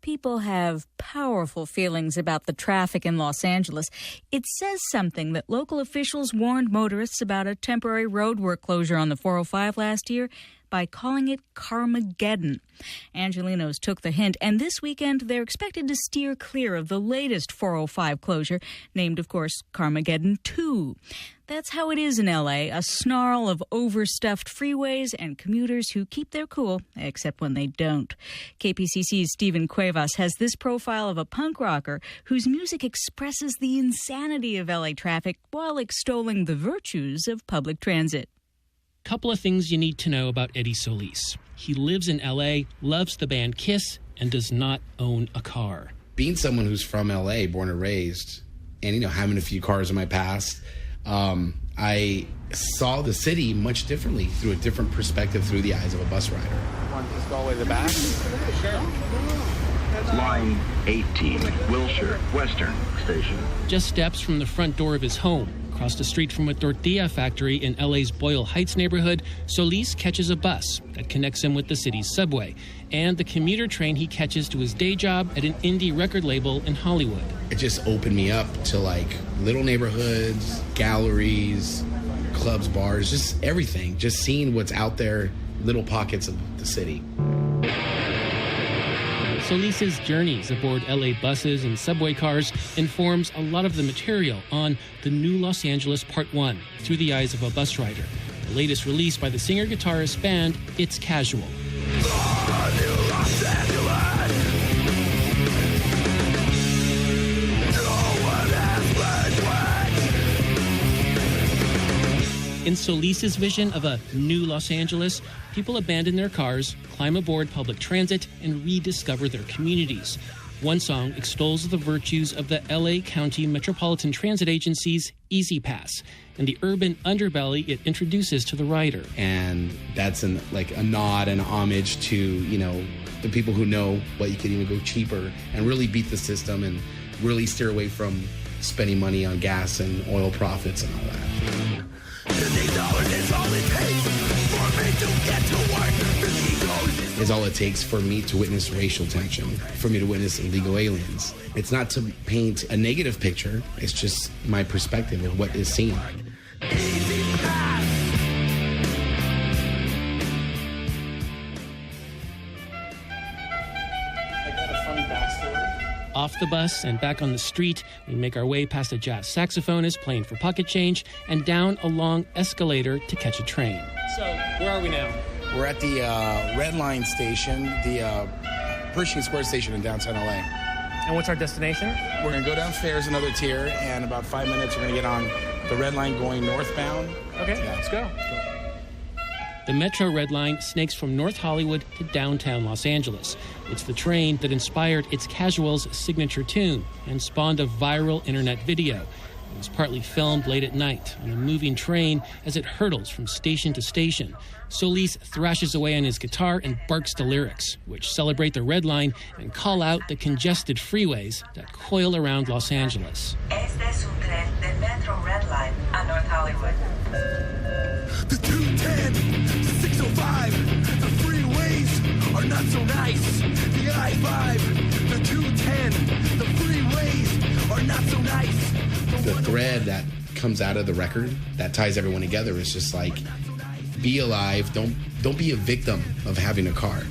people have powerful feelings about the traffic in Los Angeles. It says something that local officials warned motorists about a temporary roadwork closure on the 405 last year by calling it Carmageddon. Angelenos took the hint, and this weekend they're expected to steer clear of the latest 405 closure, named, of course, Carmageddon 2. That's how it is in L.A., a snarl of overstuffed freeways and commuters who keep their cool, except when they don't. KPCC's Stephen Cuevas has this profile of a punk rocker whose music expresses the insanity of L.A. traffic while extolling the virtues of public transit. Couple of things you need to know about Eddie Solis. He lives in L.A., loves the band Kiss, and does not own a car. Being someone who's from L.A., born and raised, and, having a few cars in my past, I saw the city much differently, through a different perspective, through the eyes of a bus rider. Want to just go all the way to the back? Sure. Line 18, Wilshire, Western Station. Just steps from the front door of his home, across the street from a tortilla factory in LA's Boyle Heights neighborhood, Solis catches a bus that connects him with the city's subway and the commuter train he catches to his day job at an indie record label in Hollywood. It just opened me up to little neighborhoods, galleries, clubs, bars, just everything. Just seeing what's out there, little pockets of the city. Solis's journeys aboard LA buses and subway cars informs a lot of the material on The New Los Angeles Part 1, Through the Eyes of a Bus Rider, the latest release by the singer-guitarist band It's Casual. In Solis's vision of a new Los Angeles, people abandon their cars, climb aboard public transit, and rediscover their communities. One song extols the virtues of the LA County Metropolitan Transit Agency's Easy Pass and the urban underbelly it introduces to the rider. And that's a nod and homage to, the people who know what you can even go cheaper and really beat the system and really steer away from spending money on gas and oil profits and all that. Is all it takes for me to witness racial tension, for me to witness illegal aliens. It's not to paint a negative picture, it's just my perspective of what is seen. Off the bus and back on the street, we make our way past a jazz saxophonist playing for pocket change and down a long escalator to catch a train. So, where are we now? We're at the Red Line station, the Pershing Square station in downtown LA. And what's our destination? We're going to go downstairs another tier, and in about 5 minutes we're going to get on the Red Line going northbound. Okay, let's go. The Metro Red Line snakes from North Hollywood to downtown Los Angeles. It's the train that inspired It's Casual's signature tune and spawned a viral internet video. It was partly filmed late at night on a moving train as it hurtles from station to station. Solis thrashes away on his guitar and barks the lyrics, which celebrate the Red Line and call out the congested freeways that coil around Los Angeles. Este es un tren del Metro Red Line a North Hollywood. The 210, the 605, the freeways are not so nice. The I-5, the 210, the freeways are not so nice. The thread that comes out of the record that ties everyone together is just be alive, don't be a victim of having a car.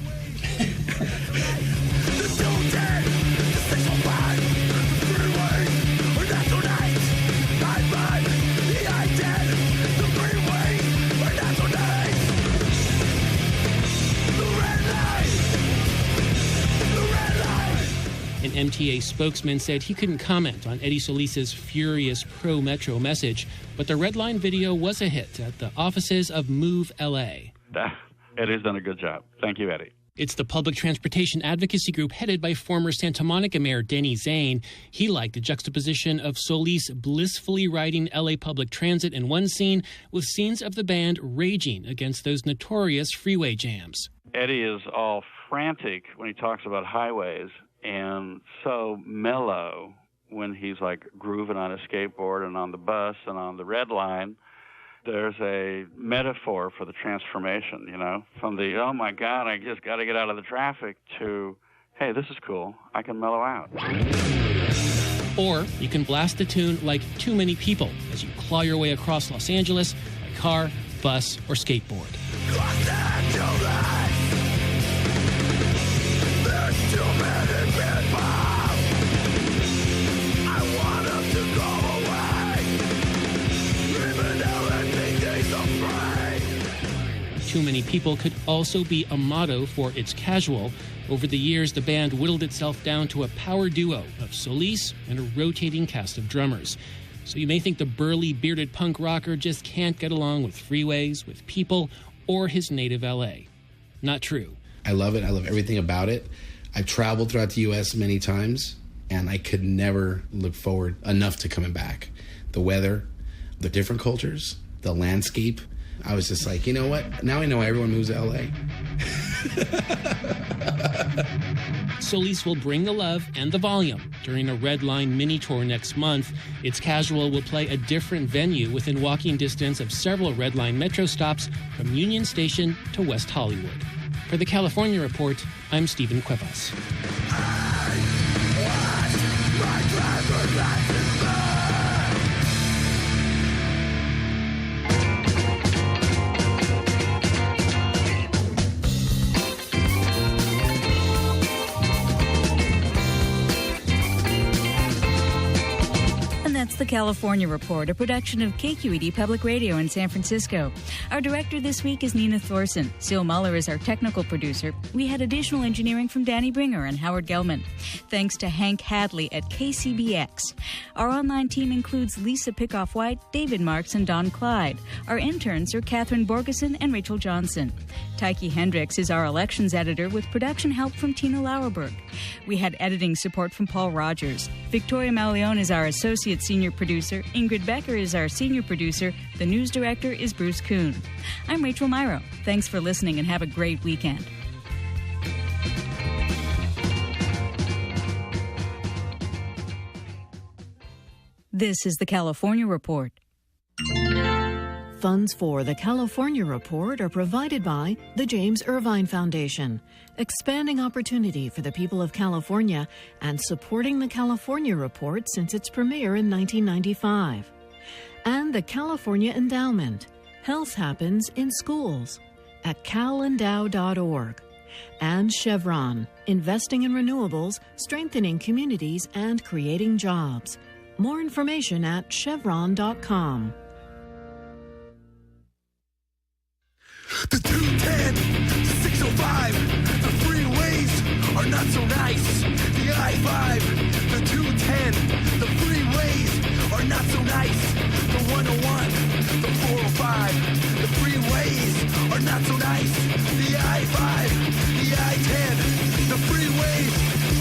An MTA spokesman said he couldn't comment on Eddie Solis's furious pro-Metro message, but the Red Line video was a hit at the offices of Move LA. Eddie's done a good job. Thank you, Eddie. It's the public transportation advocacy group headed by former Santa Monica Mayor Denny Zane. He liked the juxtaposition of Solis blissfully riding LA public transit in one scene with scenes of the band raging against those notorious freeway jams. Eddie is all frantic when he talks about highways and so mellow when he's grooving on a skateboard and on the bus and on the Red Line. There's a metaphor for the transformation, from the, oh my God, I just got to get out of the traffic, to, hey, this is cool. I can mellow out. Or you can blast a tune like Too Many People as you claw your way across Los Angeles by car, bus, or skateboard. Los Angeles, there's too many people. I want them to go away, even though I think they're so afraid. Too Many People could also be a motto for It's Casual. Over the years, the band whittled itself down to a power duo of Solis and a rotating cast of drummers. So you may think the burly, bearded punk rocker just can't get along with freeways, with people, or his native L.A. Not true. I love it. I love everything about it. I've traveled throughout the U.S. many times, and I could never look forward enough to coming back. The weather, the different cultures, the landscape. I was just like, you know what? Now I know everyone moves to L.A. Solis will bring the love and the volume during a Red Line mini tour next month. It's Casual will play a different venue within walking distance of several Red Line metro stops from Union Station to West Hollywood. For the California Report, I'm Stephen Cuevas. That's the California Report, a production of KQED Public Radio in San Francisco. Our director this week is Nina Thorson. Sil Muller is our technical producer. We had additional engineering from Danny Bringer and Howard Gelman. Thanks to Hank Hadley at KCBX. Our online team includes Lisa Pickoff-White, David Marks, and Don Clyde. Our interns are Catherine Borgeson and Rachel Johnson. Tyke Hendricks is our elections editor with production help from Tina Lauerberg. We had editing support from Paul Rogers. Victoria Malione is our associate senior producer. Ingrid Becker is our senior producer. The news director is Bruce Kuhn. I'm Rachel Myro. Thanks for listening and have a great weekend. This is the California Report. Funds for the California Report are provided by the James Irvine Foundation, expanding opportunity for the people of California and supporting the California Report since its premiere in 1995. And the California Endowment. Health happens in schools at calendow.org. And Chevron, investing in renewables, strengthening communities, and creating jobs. More information at chevron.com. The 210, the 605, the freeways are not so nice. The I-5, the 210, the freeways are not so nice. The 101, the 405, the freeways are not so nice. The I-5, the I-10, the freeways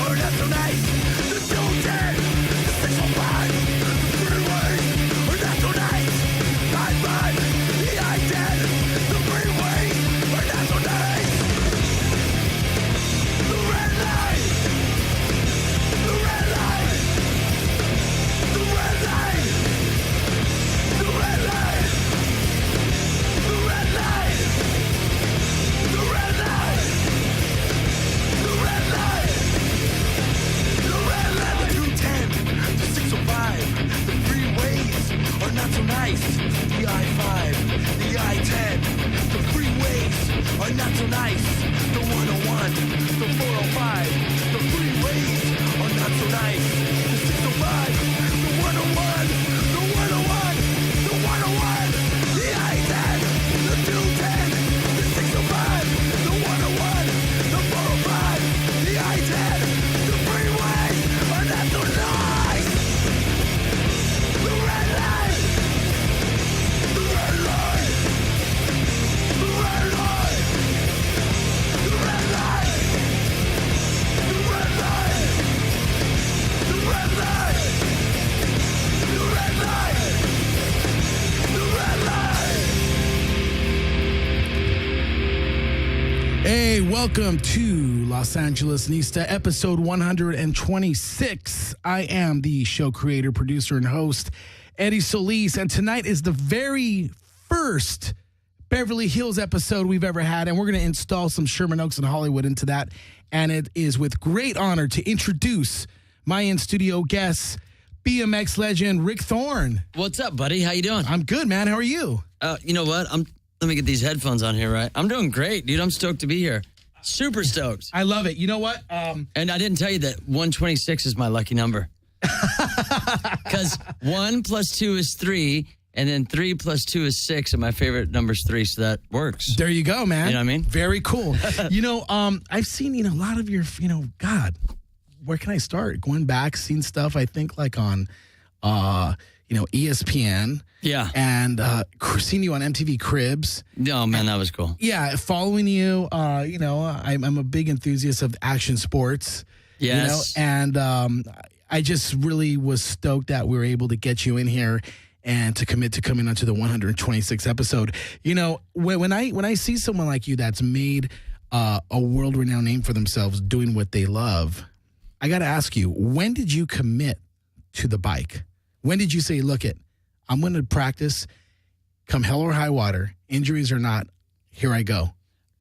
are not so nice. The 210, the 605, the freeways are not so nice. I-5, the I-10, the freeways are not so nice. The red line, the red line, the red line, the red line, the red line, the red line, the red line, the red line. The 210, the 605, the freeways are not so nice. The I-5, the I-10, the freeways are not so nice. The 101, the 405, the freeways are not so nice. The 605, the 101, the 101, the 101, the I-10, the 210, the 605, the 101, the 405, the I-10, the freeways are not so nice. The red line, the red line, the red line, the red line, the red line, the red line, the red line, the red line. Hey, welcome to Los Angeles Nista, episode 126. I am the show creator, producer, and host, Eddie Solis, and tonight is the very first Beverly Hills episode we've ever had, and we're going to install some Sherman Oaks and Hollywood into that and it is with great honor to introduce my in-studio guest, BMX legend Rick Thorne. What's up, buddy? How you doing? I'm good, man. How are you? You know what? Let me get these headphones on here, right? I'm doing great, dude. I'm stoked to be here. Super stoked. I love it. You know what? And I didn't tell you that 126 is my lucky number. Because 1 + 2 is 3, and then 3 + 2 is 6, and my favorite number is 3, so that works. There you go, man. You know what I mean? Very cool. I've seen, a lot of your, God, where can I start? Going back, seen stuff, I think, like on, ESPN. Yeah. And seen you on MTV Cribs. Oh, man, that was cool. Yeah, following you, I'm a big enthusiast of action sports. Yes. And I just really was stoked that we were able to get you in here and to commit to coming onto the 126th episode. When I see someone like you that's made a world-renowned name for themselves doing what they love, I got to ask you, when did you commit to the bike? When did you say, look I'm going to practice, come hell or high water, injuries or not, here I go?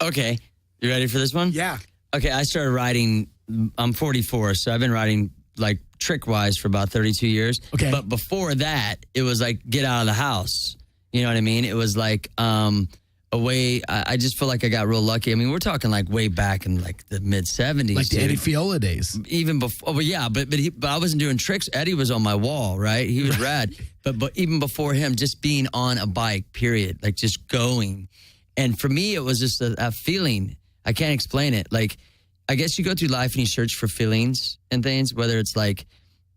Okay. You ready for this one? Yeah. Okay, I started riding, I'm 44, so I've been riding like trick-wise for about 32 years. Okay. But before that, it was like get out of the house. You know what I mean? It was like I just feel like I got real lucky. I mean, we're talking like way back in like the mid-70s. Like the Eddie Fiola days. Even before, but I wasn't doing tricks. Eddie was on my wall, right? He was rad. But even before him, just being on a bike, period, like just going. And for me, it was just a feeling. I can't explain it. Like, I guess you go through life and you search for feelings and things, whether it's like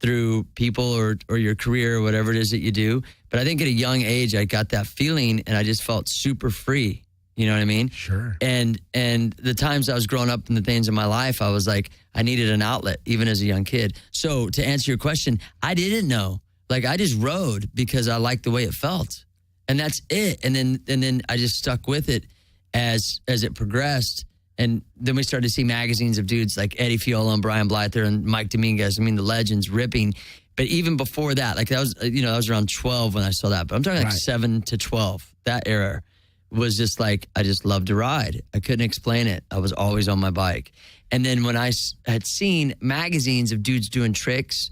through people or your career or whatever it is that you do. But I think at a young age, I got that feeling and I just felt super free. You know what I mean? Sure. And the times I was growing up and the things in my life, I was like, I needed an outlet, even as a young kid. So to answer your question, I didn't know. Like, I just rode because I liked the way it felt. And that's it. And then I just stuck with it as it progressed. And then we started to see magazines of dudes like Eddie Fiola and Brian Blyther and Mike Dominguez. I mean, the legends ripping. But even before that, like that was around 12 when I saw that. But I'm talking like 7 to 12. That era was just like, I just loved to ride. I couldn't explain it. I was always on my bike. And then when I had seen magazines of dudes doing tricks,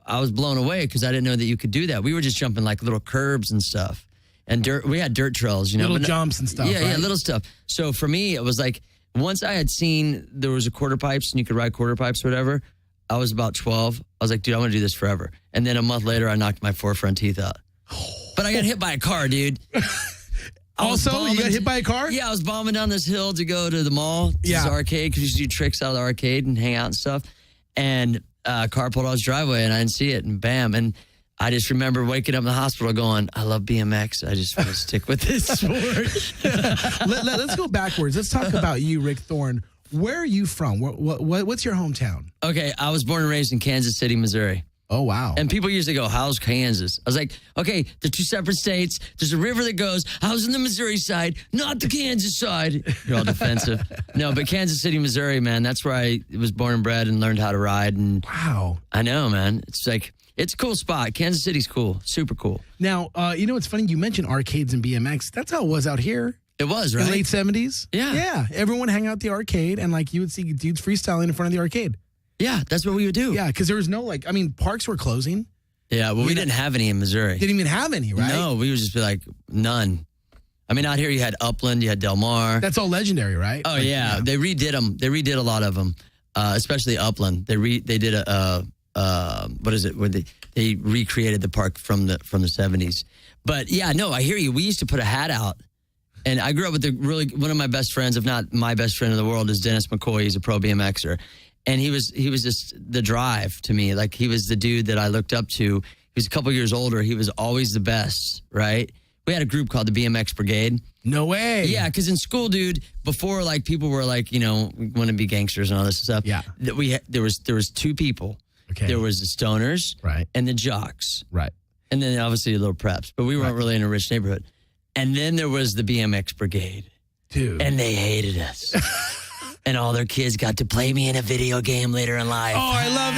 I was blown away because I didn't know that you could do that. We were just jumping like little curbs and stuff. And we had dirt trails, Little jumps and stuff. Yeah, little stuff. So for me, it was like, once I had seen there was a quarter pipes and you could ride quarter pipes or whatever, I was about 12. I was like, dude, I want to do this forever. And then a month later, I knocked my 4 front teeth out. But I got hit by a car, dude. Also, you got hit by a car? Yeah, I was bombing down this hill to go to the mall, to this arcade, because you used to do tricks out of the arcade and hang out and stuff. And a car pulled out his driveway, and I didn't see it, and bam. And I just remember waking up in the hospital going, I love BMX. I just want to stick with this sport. Let's go backwards. Let's talk about you, Rick Thorne. Where are you from? What's your hometown? Okay, I was born and raised in Kansas City, Missouri. Oh, wow. And people usually go, how's Kansas? I was like, okay, they're 2 separate states. There's a river that goes, I was in the Missouri side, not the Kansas side. You're all defensive. No, but Kansas City, Missouri, man, that's where I was born and bred and learned how to ride. And wow. I know, man. It's like, it's a cool spot. Kansas City's cool. Super cool. Now, it's funny. You mentioned arcades and BMX. That's how it was out here. It was, right? In the late 70s. Yeah. Yeah. Everyone hang out at the arcade, and like you would see dudes freestyling in front of the arcade. Yeah, that's what we would do. Yeah, because there was no parks were closing. Yeah, well, we didn't have any in Missouri. Didn't even have any, right? No, we would just be like, none. I mean, out here you had Upland, you had Del Mar. That's all legendary, right? Oh, yeah. They redid them. They redid a lot of them, especially Upland. They did what is it? Where they recreated the park from the 70s. But yeah, no, I hear you. We used to put a hat out. And I grew up with one of my best friends, if not my best friend in the world, is Dennis McCoy. He's a pro BMXer. And he was just the drive to me. Like, he was the dude that I looked up to. He was a couple years older. He was always the best, right? We had a group called the BMX Brigade. No way. Yeah, because in school, dude, before like people were like, we want to be gangsters and all this stuff. Yeah. There was 2 people. Okay. There was the stoners, right, and the jocks, right, and then obviously the little preps. But we weren't really in a rich neighborhood. And then there was the BMX Brigade, dude, and they hated us. And all their kids got to play me in a video game later in life. Oh, I love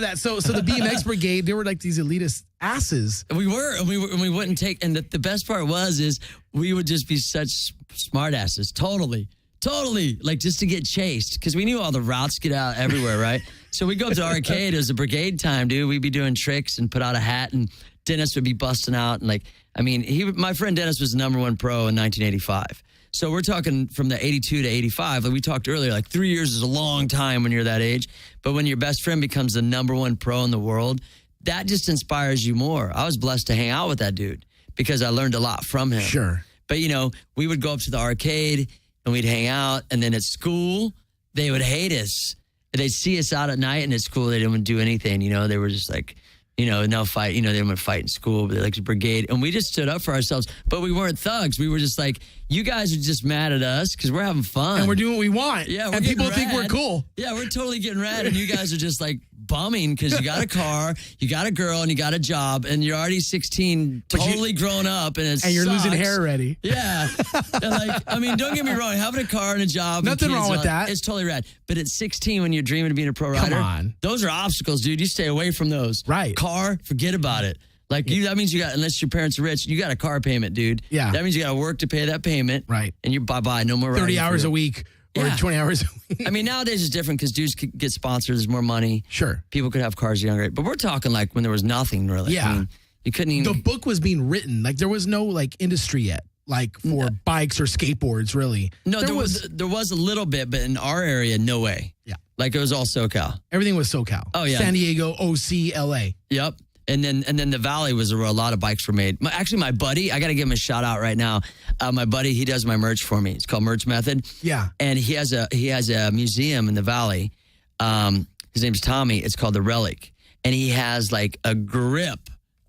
that. So the BMX Brigade, they were like these elitist asses. We were, and we wouldn't take. And the best part is we would just be such smart asses. Totally. Totally. Like just to get chased. Because we knew all the routes get out everywhere, right? So we go up to the arcade. It was a brigade time, dude. We'd be doing tricks and put out a hat, and Dennis would be busting out. And like, I mean, my friend Dennis was the number one pro in 1985. So we're talking from the 82 to 85. Like we talked earlier, like 3 years is a long time when you're that age. But when your best friend becomes the number one pro in the world, that just inspires you more. I was blessed to hang out with that dude because I learned a lot from him. Sure. But, you know, we would go up to the arcade and we'd hang out. And then at school, they would hate us. They'd see us out at night, and at school, they didn't do anything. You know, they were just like, you know, no fight. You know, they didn't fight in school, but they like the brigade. And we just stood up for ourselves. But we weren't thugs. We were just like, you guys are just mad at us because we're having fun. And we're doing what we want. Yeah, and people think we're cool. Yeah, we're totally getting rad. And you guys are just like bumming because you got a car, you got a girl, and you got a job, and you're already 16, totally grown up, and you're sucks. losing hair already. Yeah. And like, I mean, don't get me wrong, having a car and a job. Nothing wrong with that. It's totally rad. But at 16, when you're dreaming of being a pro rider, come on. Those are obstacles, dude. You stay away from those. Right. Car, forget about it. Like that means you got, unless your parents are rich, you got a car payment, dude. Yeah. That means you got to work to pay that payment. Right. And you're bye-bye, no more 30 hours a week. Or 20 hours a week. I mean, nowadays it's different because dudes could get sponsored. There's more money. Sure. People could have cars younger. But we're talking like when there was nothing really. Yeah. I mean, you couldn't even. The book was being written. Like there was no like industry yet, like for bikes or skateboards, really. No, there was a little bit, but in our area, no way. Yeah. Like it was all SoCal. Everything was SoCal. Oh, yeah. San Diego, OC, LA. Yep. And then the Valley was where a lot of bikes were made. Actually, my buddy, I got to give him a shout out right now. My buddy, he does my merch for me. It's called Merch Method. Yeah. And he has a museum in the Valley. His name's Tommy. It's called The Relic. And he has like a grip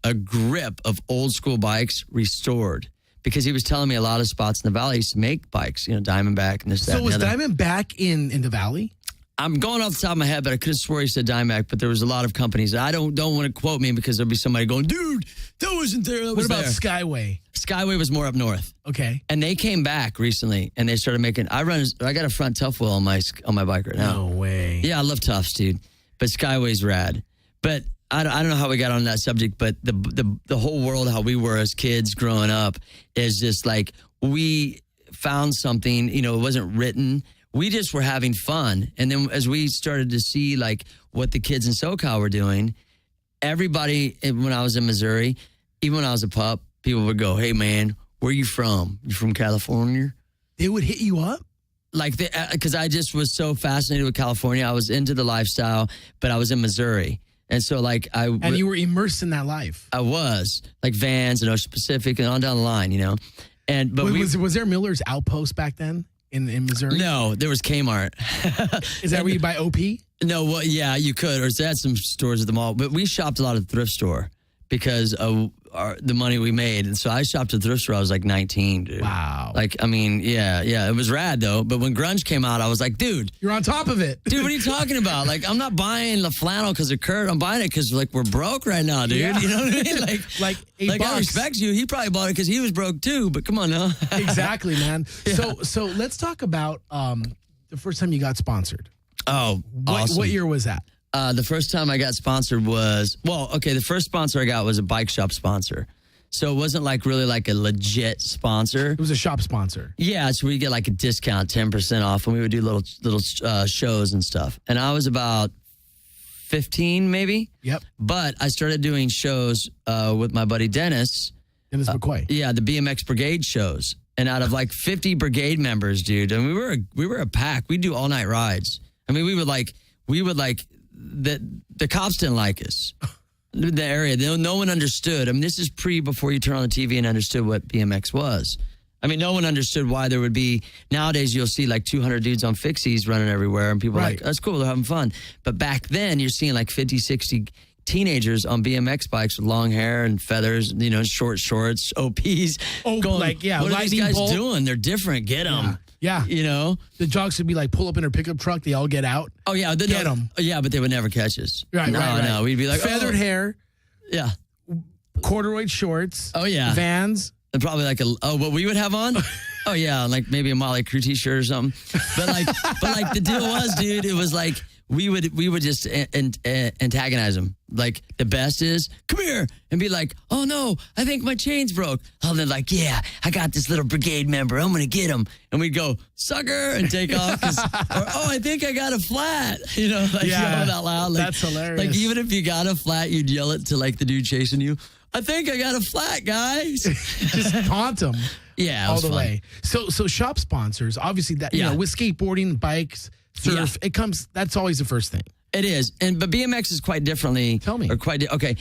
of old school bikes restored. Because he was telling me a lot of spots in the Valley used to make bikes, you know, Diamondback and this, that, So and was the other. Diamondback in the Valley? I'm going off the top of my head, but I could have swore he said Diamondback, but there was a lot of companies. I don't want to quote me because there'll be somebody going, dude, that wasn't there. That was What about there. Skyway? Skyway was more up north. Okay. And they came back recently and they started making, I got a front tough wheel on my bike right now. No way. Yeah, I love toughs, dude. But Skyway's rad. But I don't know how we got on that subject, but the whole world, how we were as kids growing up is just like, we found something, you know, it wasn't written. We just were having fun. And then as we started to see like what the kids in SoCal were doing, everybody, when I was in Missouri, even when I was a pup, people would go, hey man, where you from? You from California? They would hit you up? Like, because I just was so fascinated with California. I was into the lifestyle, but I was in Missouri. And so like And you were immersed in that life. I was. Like Vans and Ocean Pacific and on down the line, you know. But was there Miller's Outpost back then in Missouri? No, there was Kmart. Is that where you buy OP? No, well, yeah, you could. Or they had some stores at the mall. But we shopped a lot at the thrift store because of the money we made. And so I shopped at the thrift store. I was like 19, dude. Wow. Like, I mean, yeah. It was rad, though. But when grunge came out, I was like, dude. You're on top of it. Dude, what are you talking about? Like, I'm not buying the flannel because of Kurt. I'm buying it because, like, we're broke right now, dude. Yeah. You know what I mean? Like $8. I respect you. He probably bought it because he was broke, too. But come on now. Exactly, man. Yeah. So let's talk about the first time you got sponsored. Oh, awesome. What year was that? The first time I got sponsored was, the first sponsor I got was a bike shop sponsor. So it wasn't like really like a legit sponsor. It was a shop sponsor. Yeah, so we get like a discount, 10% off, and we would do little shows and stuff. And I was about 15 maybe. Yep. But I started doing shows with my buddy Dennis. Dennis McCoy. Yeah, the BMX Brigade shows. And out of like 50 brigade members, dude, and we were a pack. We'd do all night rides. I mean, we would like the cops didn't like us. The area, no one understood. I mean, this is before you turn on the TV and understood what BMX was. I mean, no one understood why there would be, nowadays you'll see like 200 dudes on fixies running everywhere and people are like, that's cool, they're having fun. But back then you're seeing like 50, 60 teenagers on BMX bikes with long hair and feathers, you know, short shorts, OPs. Oh, going, like, yeah. what are these guys doing? They're different. Get them. Yeah. You know? The jocks would be like, pull up in their pickup truck. They all get out. Oh, yeah. Get them. Yeah, but they would never catch us. Right. No. We'd be like, feathered hair. Yeah. Corduroy shorts. Oh, yeah. Vans. And probably like what we would have on? Oh, yeah. Like maybe a Molly Crew t-shirt or something. But like the deal was, dude, it was like, we would just antagonize them. Like, the best is, come here, and be like, oh no, I think my chain's broke. Oh, they're like, yeah, I got this little brigade member, I'm gonna get him. And we'd go, sucker, and take off. Or, oh, I think I got a flat. You know, like, yell it out loud. Like, that's hilarious. Like, even if you got a flat, you'd yell it to, like, the dude chasing you. I think I got a flat, guys. Just taunt them. Yeah, all the way. So shop sponsors, obviously, that you know, with skateboarding, bikes, surf, it comes. That's always the first thing. It is, but BMX is quite differently. Tell me. Okay,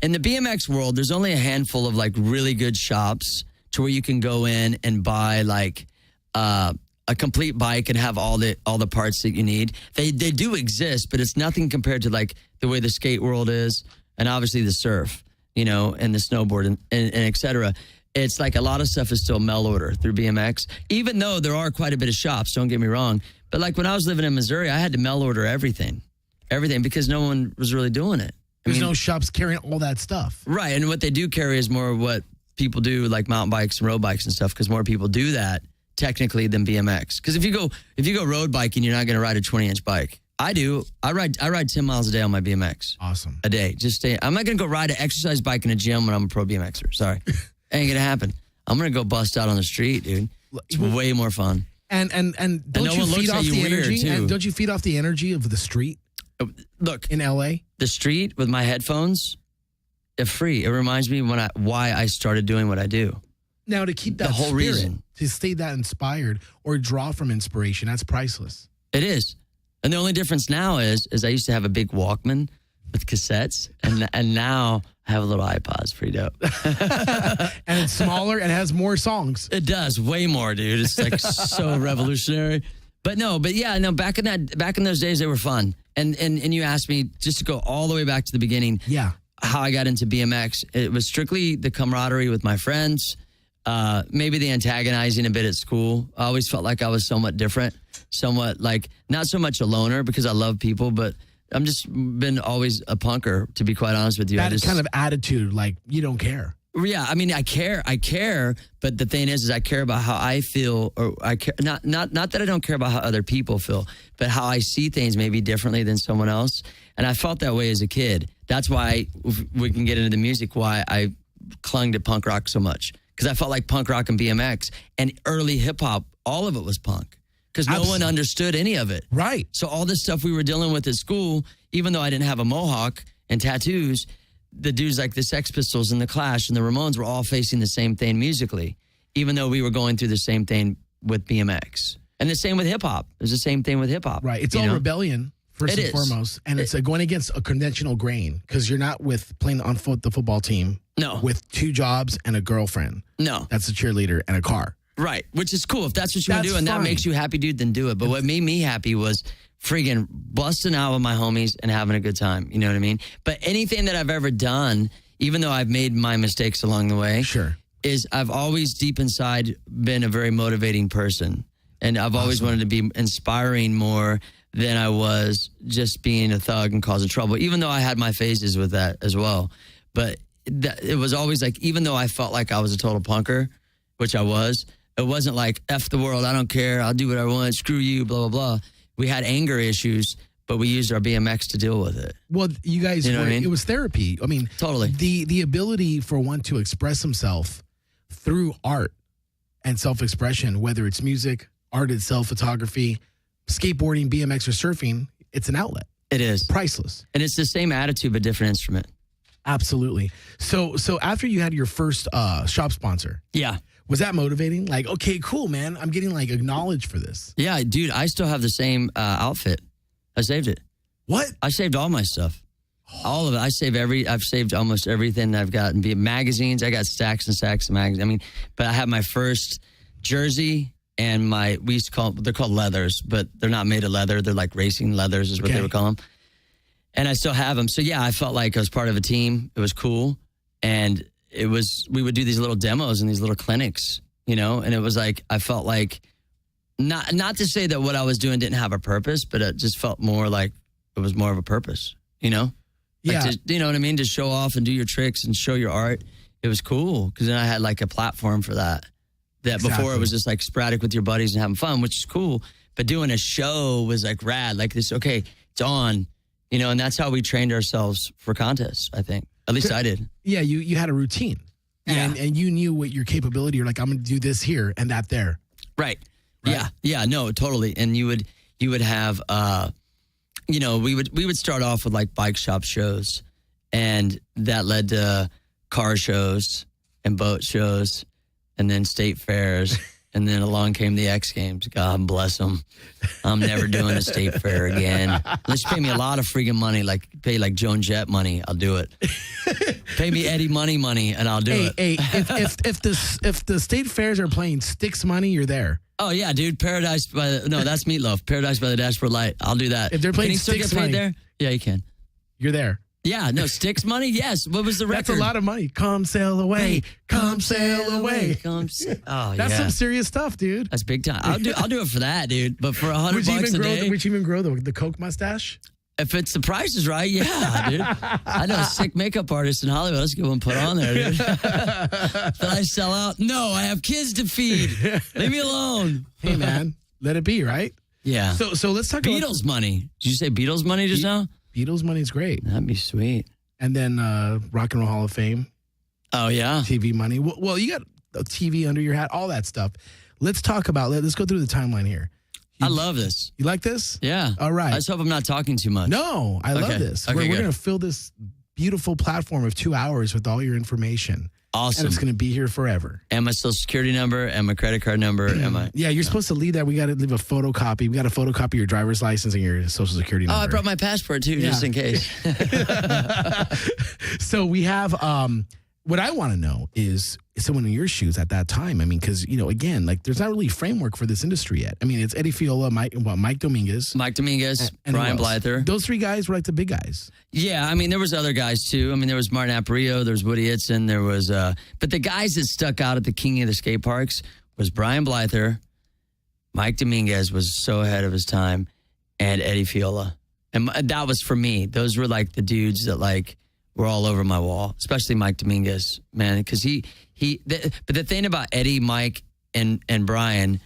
in the BMX world, there's only a handful of like really good shops to where you can go in and buy like a complete bike and have all the parts that you need. They do exist, but it's nothing compared to like the way the skate world is, and obviously the surf, you know, and the snowboard and et cetera. It's like a lot of stuff is still mail order through BMX, even though there are quite a bit of shops, don't get me wrong. But like when I was living in Missouri, I had to mail order everything because no one was really doing it. There's no shops carrying all that stuff. Right. And what they do carry is more what people do, like mountain bikes and road bikes and stuff, because more people do that technically than BMX. Because if you go road biking, you're not going to ride a 20-inch bike. I do. I ride 10 miles a day on my BMX. Awesome. A day. I'm not going to go ride an exercise bike in a gym when I'm a pro BMXer. Sorry. Ain't going to happen. I'm going to go bust out on the street, dude. It's way more fun. And don't no you one feed looks off at you the weird, energy? too. And don't you feed off the energy of the street? Look, in LA, the street with my headphones, they're free. It reminds me why I started doing what I do. Now, to keep that the whole spirit, reason, to stay that inspired or draw from inspiration, that's priceless. It is. And the only difference now is I used to have a big Walkman with cassettes, and now I have a little iPod. It's pretty dope. And it's smaller and has more songs. It does, way more, dude. It's like so revolutionary. But back in those days, they were fun. And you asked me just to go all the way back to the beginning. Yeah. How I got into BMX. It was strictly the camaraderie with my friends, maybe the antagonizing a bit at school. I always felt like I was somewhat different, somewhat like not so much a loner because I love people, but I'm just been always a punker, to be quite honest with you. That kind of attitude, like you don't care. Yeah, I mean, I care, but the thing is I care about how I feel, or I care not that I don't care about how other people feel, but how I see things maybe differently than someone else. And I felt that way as a kid. That's why, if we can get into the music, why I clung to punk rock so much, because I felt like punk rock and BMX and early hip hop, all of it was punk, because no one understood any of it. Right. So all this stuff we were dealing with at school, even though I didn't have a mohawk and tattoos, the dudes like the Sex Pistols and the Clash and the Ramones were all facing the same thing musically, even though we were going through the same thing with BMX. And the same with hip hop. It's the same thing with hip hop. Right. It's all rebellion, first and foremost. And it's going against a conventional grain, because you're not playing on the football team. No. With 2 jobs and a girlfriend. No. That's a cheerleader and a car. Right. Which is cool. If that's what you want to do and fine. that makes you happy, dude, then do it. But what made me happy was friggin' busting out with my homies and having a good time. You know what I mean? But anything that I've ever done, even though I've made my mistakes along the way, is I've always deep inside been a very motivating person. And I've always wanted to be inspiring more than I was just being a thug and causing trouble, even though I had my phases with that as well. But it was always like, even though I felt like I was a total punker, which I was, it wasn't like, F the world, I don't care, I'll do what I want, screw you, blah, blah, blah. We had anger issues, but we used our BMX to deal with it. Well, you guys, You know what I mean? It was therapy. I mean, totally. The ability for one to express himself through art and self-expression, whether it's music, art itself, photography, skateboarding, BMX, or surfing, it's an outlet. It is. Priceless. And it's the same attitude, but different instrument. Absolutely. So after you had your first shop sponsor. Yeah. Was that motivating? Like, okay, cool, man. I'm getting like acknowledged for this. Yeah, dude, I still have the same outfit. I saved it. What? I saved all my stuff. All of it. I've saved almost everything that I've got. Be it magazines. I got stacks and stacks of magazines. I mean, but I have my first jersey and we used to call them, they're called leathers, but they're not made of leather. They're like racing leathers is what they would call them. And I still have them. So yeah, I felt like I was part of a team. It was cool. And we would do these little demos and these little clinics, you know, and it was like, I felt like, not to say that what I was doing didn't have a purpose, but it just felt more like it was more of a purpose, you know? Yeah. Like you know what I mean? To show off and do your tricks and show your art. It was cool because then I had like a platform for that. Before it was just like sporadic with your buddies and having fun, which is cool. But doing a show was like rad. Like this, okay, It's on, you know, and that's how we trained ourselves for contests, I think. At least I did. Yeah, you had a routine. And you knew what your capability, you're like, I'm going to do this here and that there. Right. Yeah, no, totally. And you would have, you know, we would start off with like bike shop shows, and that led to car shows and boat shows and then state fairs. And then along came the X Games. God bless them. I'm never doing a state fair again. Unless you pay me a lot of freaking money, pay like Joan Jett money, I'll do it. Pay me Eddie money, and I'll do it. Hey, if the state fairs are playing Styx money, you're there. Oh yeah, dude. That's Meatloaf. Paradise by the Dashboard Light. I'll do that. If they're playing can you Styx still get paid money, there? Yeah, you can. You're there. Yeah, no, Styx money? Yes. What was the record? That's a lot of money. Come sail away. Come sail away. That's some serious stuff, dude. That's big time. I'll do it for that, dude. But for $100 a day. Would you even grow the Coke mustache? If it's the price is right, yeah, dude. I know a sick makeup artist in Hollywood. Let's get one put on there, dude. Did I sell out? No, I have kids to feed. Leave me alone. Hey, man, let it be, right? Yeah. So let's talk Beatles money. Did you say Beatles money just now? Beatles money is great. That'd be sweet. And then Rock and Roll Hall of Fame. Oh, yeah. TV money. Well, you got a TV under your hat, all that stuff. Let's talk about, let's go through the timeline here. I love this. You like this? Yeah. All right. I just hope I'm not talking too much. No, I love this. Okay, we're going to fill this beautiful platform of 2 hours with all your information. Awesome. And it's going to be here forever. And my social security number and my credit card number. Yeah, you're supposed to leave that. We got to leave a photocopy. We got to photocopy your driver's license and your social security number. Oh, I brought my passport too, just in case. So we have, what I want to know is someone in your shoes at that time. I mean, because, you know, again, like there's not really a framework for this industry yet. I mean, it's Eddie Fiola, Mike Dominguez. And Brian Blyther. Those three guys were like the big guys. Yeah, I mean, there was other guys too. I mean, there was Martin Aparicio, there was Woody Itzon, there was, but the guys that stuck out at the king of the skate parks was Brian Blyther, Mike Dominguez was so ahead of his time, and Eddie Fiola. And that was for me. Those were like the dudes that like were all over my wall, especially Mike Dominguez, man, because but the thing about Eddie, Mike, and Brian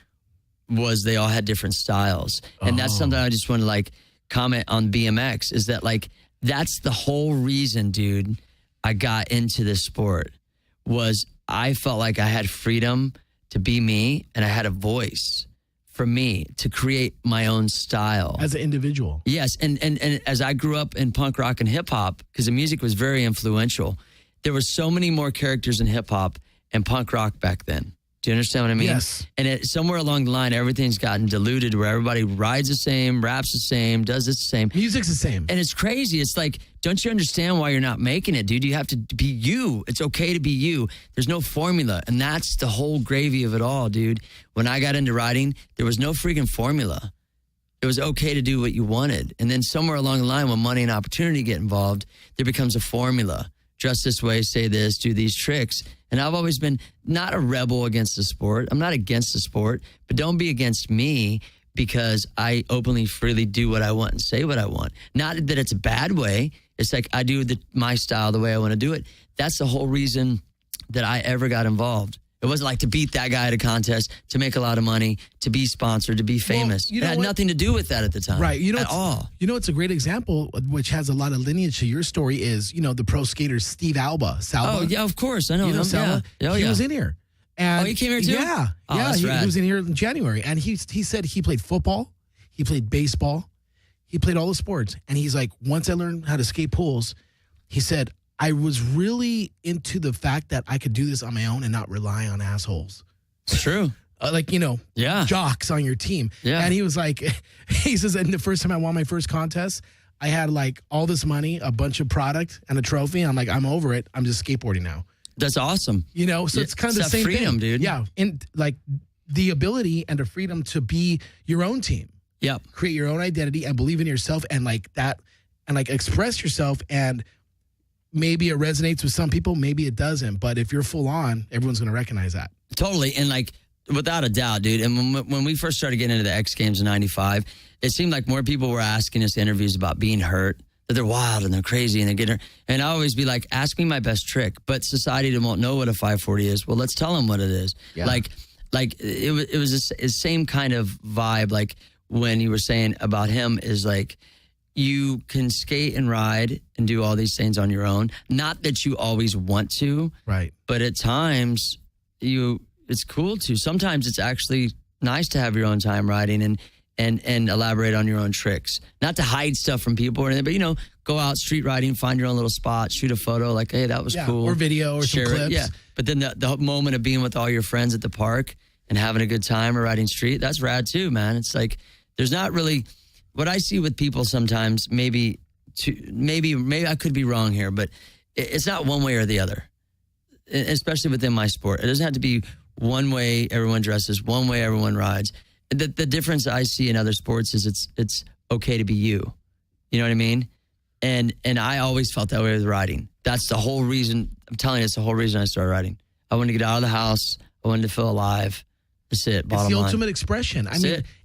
was they all had different styles. And that's something I just want to like comment on BMX is that like, that's the whole reason, dude, I got into this sport was I felt like I had freedom to be me and I had a voice for me to create my own style. As an individual. Yes. And as I grew up in punk rock and hip hop, because the music was very influential, there were so many more characters in hip hop and punk rock back then. Do you understand what I mean? Yes. And somewhere along the line, everything's gotten diluted where everybody rides the same, raps the same, does it the same. Music's the same. And it's crazy. It's like, don't you understand why you're not making it, dude? You have to be you. It's okay to be you. There's no formula. And that's the whole gravy of it all, dude. When I got into riding, there was no freaking formula. It was okay to do what you wanted. And then somewhere along the line, when money and opportunity get involved, there becomes a formula. Dress this way, say this, do these tricks. And I've always been not a rebel against the sport. I'm not against the sport, but don't be against me because I openly, freely do what I want and say what I want. Not that it's a bad way. It's like I do my style the way I want to do it. That's the whole reason that I ever got involved. It wasn't like to beat that guy at a contest, to make a lot of money, to be sponsored, to be famous. It had nothing to do with that at the time. Right. At all. You know, it's a great example, which has a lot of lineage to your story is, you know, the pro skater Steve Salva. Oh, yeah, of course. I know him. Salva? Yeah. He was in here. And he came here too? Yeah. Oh, yeah. That's rad. He was in here in January. And he said he played football. He played baseball. He played all the sports. And he's like, once I learned how to skate pools, he said, I was really into the fact that I could do this on my own and not rely on assholes. It's true. Like, you know, jocks on your team. Yeah. And he was like, he says, and the first time I won my first contest, I had like all this money, a bunch of product and a trophy. I'm like, I'm over it. I'm just skateboarding now. That's awesome. You know, so it's kind of the same freedom, thing. Dude. Yeah. And like the ability and the freedom to be your own team. Yep. Create your own identity and believe in yourself and like that and like express yourself. And maybe it resonates with some people, maybe it doesn't. But if you're full on, everyone's going to recognize that. Totally. And like, without a doubt, dude. And when we first started getting into the X Games in 95, it seemed like more people were asking us interviews about being hurt, that they're wild and they're crazy and they're getting hurt. And I always be like, ask me my best trick. But society won't know what a 540 is. Well, let's tell them what it is. Yeah. Like it was the same kind of vibe. Like when you were saying about him is like, you can skate and ride and do all these things on your own. Not that you always want to, right? But at times, it's cool to. Sometimes it's actually nice to have your own time riding and elaborate on your own tricks. Not to hide stuff from people or anything, but go out street riding, find your own little spot, shoot a photo, like, hey, that was cool, or video or share some clips. it. Yeah, but then the moment of being with all your friends at the park and having a good time or riding street, that's rad too, man. It's like there's not really. What I see with people sometimes, maybe I could be wrong here, but it's not one way or the other, especially within my sport. It doesn't have to be one way everyone dresses, one way everyone rides. The difference I see in other sports is it's okay to be you. You know what I mean? And I always felt that way with riding. That's the whole reason. I'm telling you, it's the whole reason I started riding. I wanted to get out of the house. I wanted to feel alive. That's it. Bottom line. It's the ultimate expression.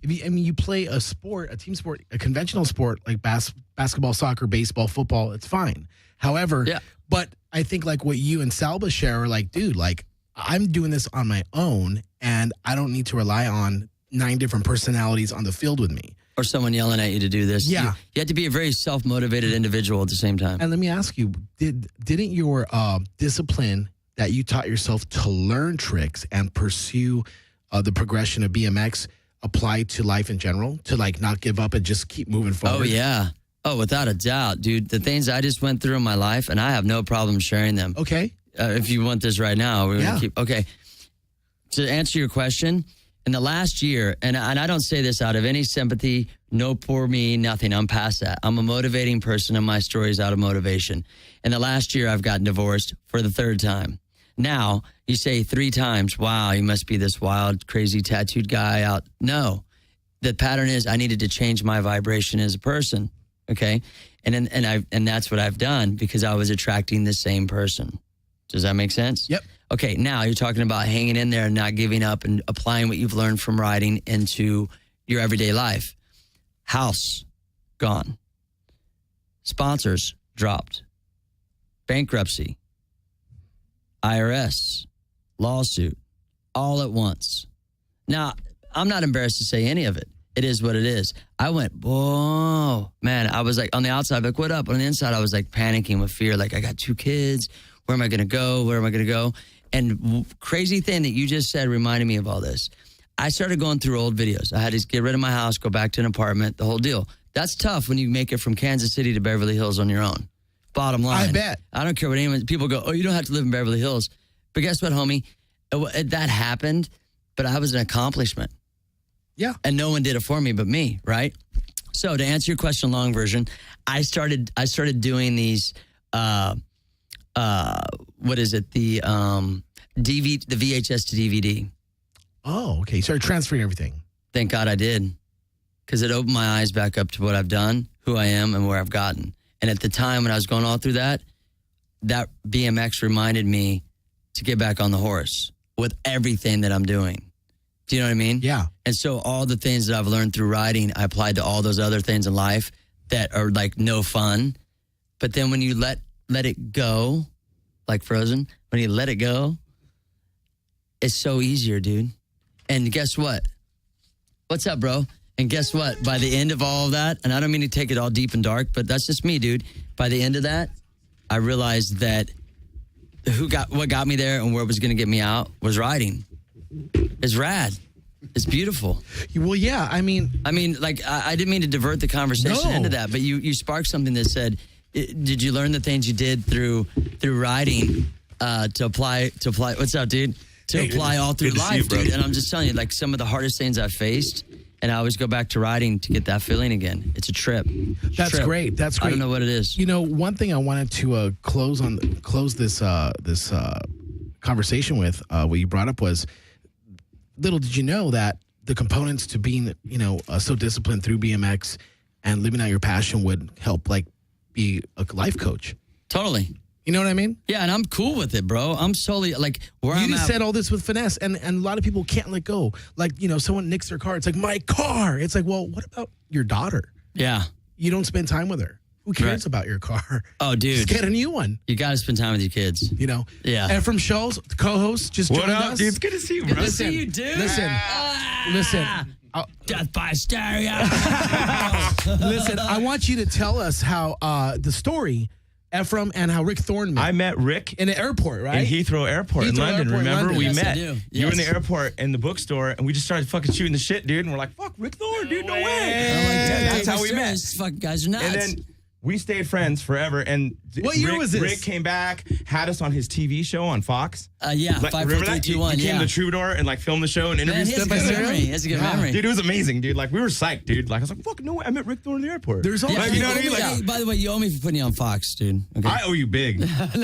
You play a sport, a team sport, a conventional sport like basketball, soccer, baseball, football. It's fine. However, but I think like what you and Salba share are like, dude, like I'm doing this on my own, and I don't need to rely on 9 different personalities on the field with me, or someone yelling at you to do this. Yeah, you have to be a very self-motivated individual at the same time. And let me ask you, didn't your discipline that you taught yourself to learn tricks and pursue the progression of BMX apply to life in general, to like not give up and just keep moving forward? Oh, yeah. Oh, without a doubt, dude. The things I just went through in my life, and I have no problem sharing them. Okay. If you want this right now, we're going to keep. Okay. To answer your question, in the last year, and I don't say this out of any sympathy, no poor me, nothing. I'm past that. I'm a motivating person, and my story is out of motivation. In the last year, I've gotten divorced for the 3rd time. Now, you say 3 times, wow, you must be this wild, crazy tattooed guy out. No, the pattern is I needed to change my vibration as a person, okay? And that's what I've done because I was attracting the same person. Does that make sense? Yep. Okay, now you're talking about hanging in there and not giving up and applying what you've learned from riding into your everyday life. House, gone. Sponsors, dropped. Bankruptcy. IRS, lawsuit, all at once. Now, I'm not embarrassed to say any of it. It is what it is. I went, whoa, man. I was like, on the outside, like, what up? On the inside, I was like panicking with fear. Like, I got 2 kids. Where am I going to go? Where am I going to go? And crazy thing that you just said reminded me of all this. I started going through old videos. I had to get rid of my house, go back to an apartment, the whole deal. That's tough when you make it from Kansas City to Beverly Hills on your own. Bottom line. I bet. I don't care what anyone, people go, oh, you don't have to live in Beverly Hills. But guess what, homie? That happened, but I was an accomplishment. Yeah. And no one did it for me but me, right? So to answer your question, long version, I started doing these, what is it? The VHS to DVD. Oh, okay. You started transferring everything. Thank God I did. Because it opened my eyes back up to what I've done, who I am, and where I've gotten. And at the time when I was going all through that BMX reminded me to get back on the horse with everything that I'm doing. Do you know what I mean? Yeah. And so all the things that I've learned through riding, I applied to all those other things in life that are like no fun. But then when you let it go, like Frozen, when you let it go, it's so easier, dude. And guess what? What's up, bro? And guess what? By the end of all of that, and I don't mean to take it all deep and dark, but that's just me, dude. By the end of that, I realized that what got me there and where was going to get me out was riding. It's rad. It's beautiful. Well, yeah. I mean, like I didn't mean to divert the conversation into that, but you sparked something that said, did you learn the things you did through riding to apply? What's up, dude? To apply all through life, dude. And I'm just telling you, like some of the hardest things I've faced. And I always go back to riding to get that feeling again. It's a trip. That's great. That's great. I don't know what it is. You know, one thing I wanted to close this conversation with, what you brought up was, little did you know that the components to being, so disciplined through BMX and living out your passion would help, like, be a life coach. Totally. You know what I mean? Yeah, and I'm cool with it, bro. I'm solely, like, where I'm at. You just said all this with finesse, and a lot of people can't let go. Like, someone nicks their car. It's like, my car. It's like, well, what about your daughter? Yeah. You don't spend time with her. Who cares about your car? Oh, dude. Just get a new one. You got to spend time with your kids. Yeah. And from Shoals, the co-host, just joined us. Dude, it's good to see you, bro. Good to see you, dude. Listen. Death by stereo. Listen, I want you to tell us how the story, Ephraim, and how Rick Thorne met. I met Rick in the airport, right? In Heathrow Airport in London. Airport, Remember, London. we Yes, met. I do. You were in the Yes. airport in the bookstore, and we just started fucking shooting the shit, dude. And we're like, "Fuck, Rick Thorne, dude, no way!" That's how we met. Fucking guys are nuts. And then we stayed friends forever. And What year was this? Rick came back, had us on his TV show on Fox. Yeah, 5, 4, 3, 2, 1. He came to Troubadour and like filmed the show and interviewed he has stuff. a good memory. He has a good memory. Dude, it was amazing, dude. Like we were psyched, dude. Like I was like, "Fuck, no way!" I met Rick Thorne in the airport. There's Yeah, like, you know what I mean? hey, by the way, you owe me for putting you on Fox, dude. Okay. I owe you big.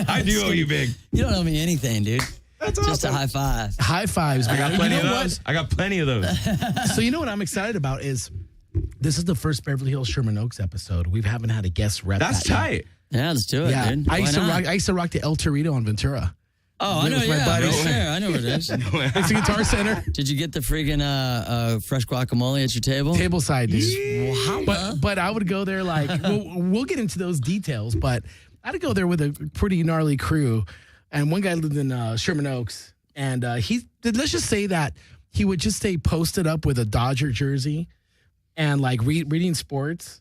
I do owe you big. You don't owe me anything, dude. That's Just a awesome. high five. High fives, I man. got plenty You of know those. I got plenty of those. So you know what I'm excited about is this is the first Beverly Hills Sherman Oaks episode. We haven't had a guest rep. That's that yet. tight. Yeah, let's do it, Yeah, dude. I used to Why rock. not? I used to rock the El Torito on Ventura. Oh, I It know, was my yeah. buddy. Sure, I know where it is. It's a Guitar Center. Did you get the friggin' fresh guacamole at your table? Table side, dude. Wow. But I would go there like we'll get into those details. But I'd go there with a pretty gnarly crew, and one guy lived in Sherman Oaks, and let's just say that he would just stay posted up with a Dodger jersey, and like reading sports,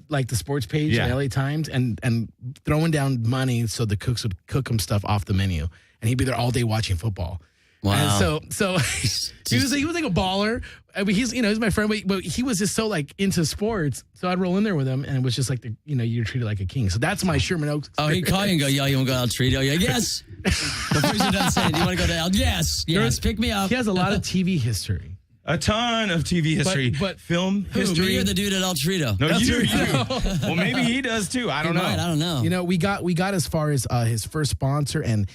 like the sports page in LA Times, and throwing down money so the cooks would cook him stuff off the menu, and he'd be there all day watching football. Wow. And so he was like a baller. I mean, he's my friend, but he was just so like into sports. So I'd roll in there with him, and it was just like you're treated like a king. So that's my Sherman Oaks. Oh, he called you and go, yo, you want to go out to Trito? Yeah, yes. Before you're done saying, do you want to go to El? Yes, pick me up. He has a lot of TV history. A ton of TV history, but film Who, history. me or the dude at El Torito? No, you do. right. Well, maybe he does too. I don't know. I don't know. You know, we got as far as his first sponsor and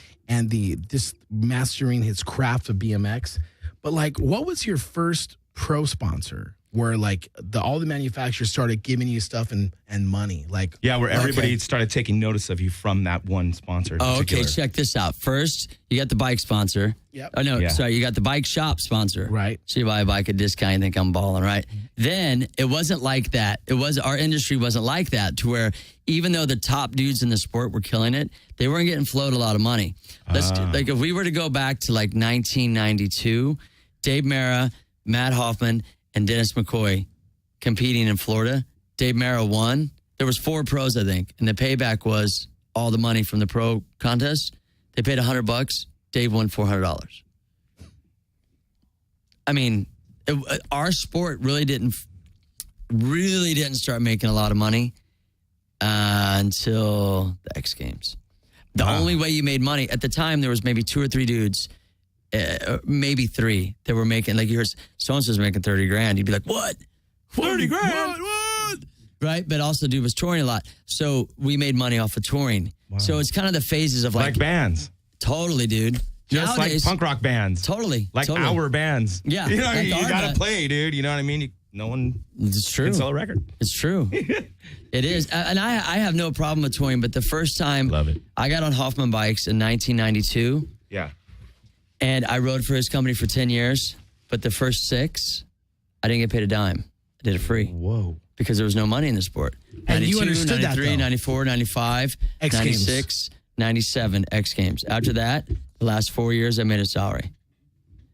just mastering his craft of BMX. But like, what was your first pro sponsor? Where like all the manufacturers started giving you stuff and money, like where everybody started taking notice of you from that one sponsor. in Oh, okay. particular. Check this out. First, you got the bike sponsor. Yep. Oh, no, Yeah. sorry. You got the bike shop sponsor. Right. So you buy a bike at a discount, you think I'm balling, right? Then it wasn't like that. Our industry wasn't like that to where even though the top dudes in the sport were killing it, they weren't getting flowed a lot of money. Like if we were to go back to like 1992, Dave Mara, Matt Hoffman, and Dennis McCoy competing in Florida. Dave Mara won. There was 4 pros, I think, and the payback was all the money from the pro contest. They paid $100. Dave won $400. I mean, our sport really didn't start making a lot of money until the X Games. The only way you made money at the time, there was maybe 2 or 3 dudes. Maybe 3 that were making, like you heard so-and-so's making 30 grand. You'd be like, what? 30 grand? What? Right? But also dude was touring a lot. So we made money off of touring. Wow. So it's kind of the phases of like bands. Totally, dude. Just Nowadays, like punk rock bands. Totally. Like totally. our bands. Yeah. You know what I mean? like You our got to band. play, dude. You know what I mean? No one It's true. can sell a record. It's true. It is. And I have no problem with touring, but the first time Love it. I got on Hoffman bikes in 1992. Yeah. And I rode for his company for 10 years, but the first 6, I didn't get paid a dime. I did it free. Whoa. Because there was no money in the sport. And 92, you understood that, 93, though. 94, 95, X 96, 97 X Games. After that, the last 4 years, I made a salary.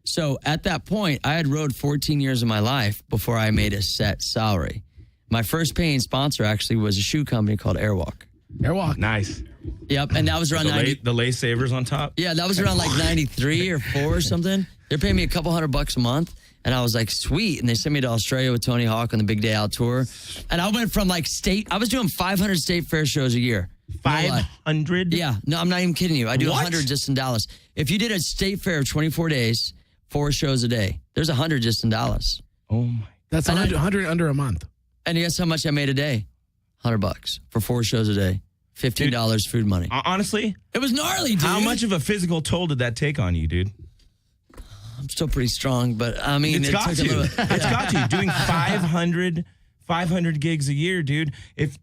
So at that point, I had rode 14 years of my life before I made a set salary. My first paying sponsor actually was a shoe company called Airwalk. Airwalk. Nice. Yep, and that was around 90. The lace savers on top. Yeah, that was around like 93 or 4 or something. They're paying me a couple $100 a month. And I was like, sweet. And they sent me to Australia with Tony Hawk on the Big Day Out tour. And I went from like I was doing 500 state fair shows a year. 500? Yeah. No, I'm not even kidding you. I do What? 100 just in Dallas. If you did a state fair of 24 days, 4 shows a day, there's 100 just in Dallas. Oh, my. That's 100 under a month. And guess how much I made a day? $100 for 4 shows a day. $15 food money. Honestly? It was gnarly, dude. How much of a physical toll did that take on you, dude? I'm still pretty strong, but I mean, It's got took to. a little. It's got to. Doing 500 gigs a year, dude. If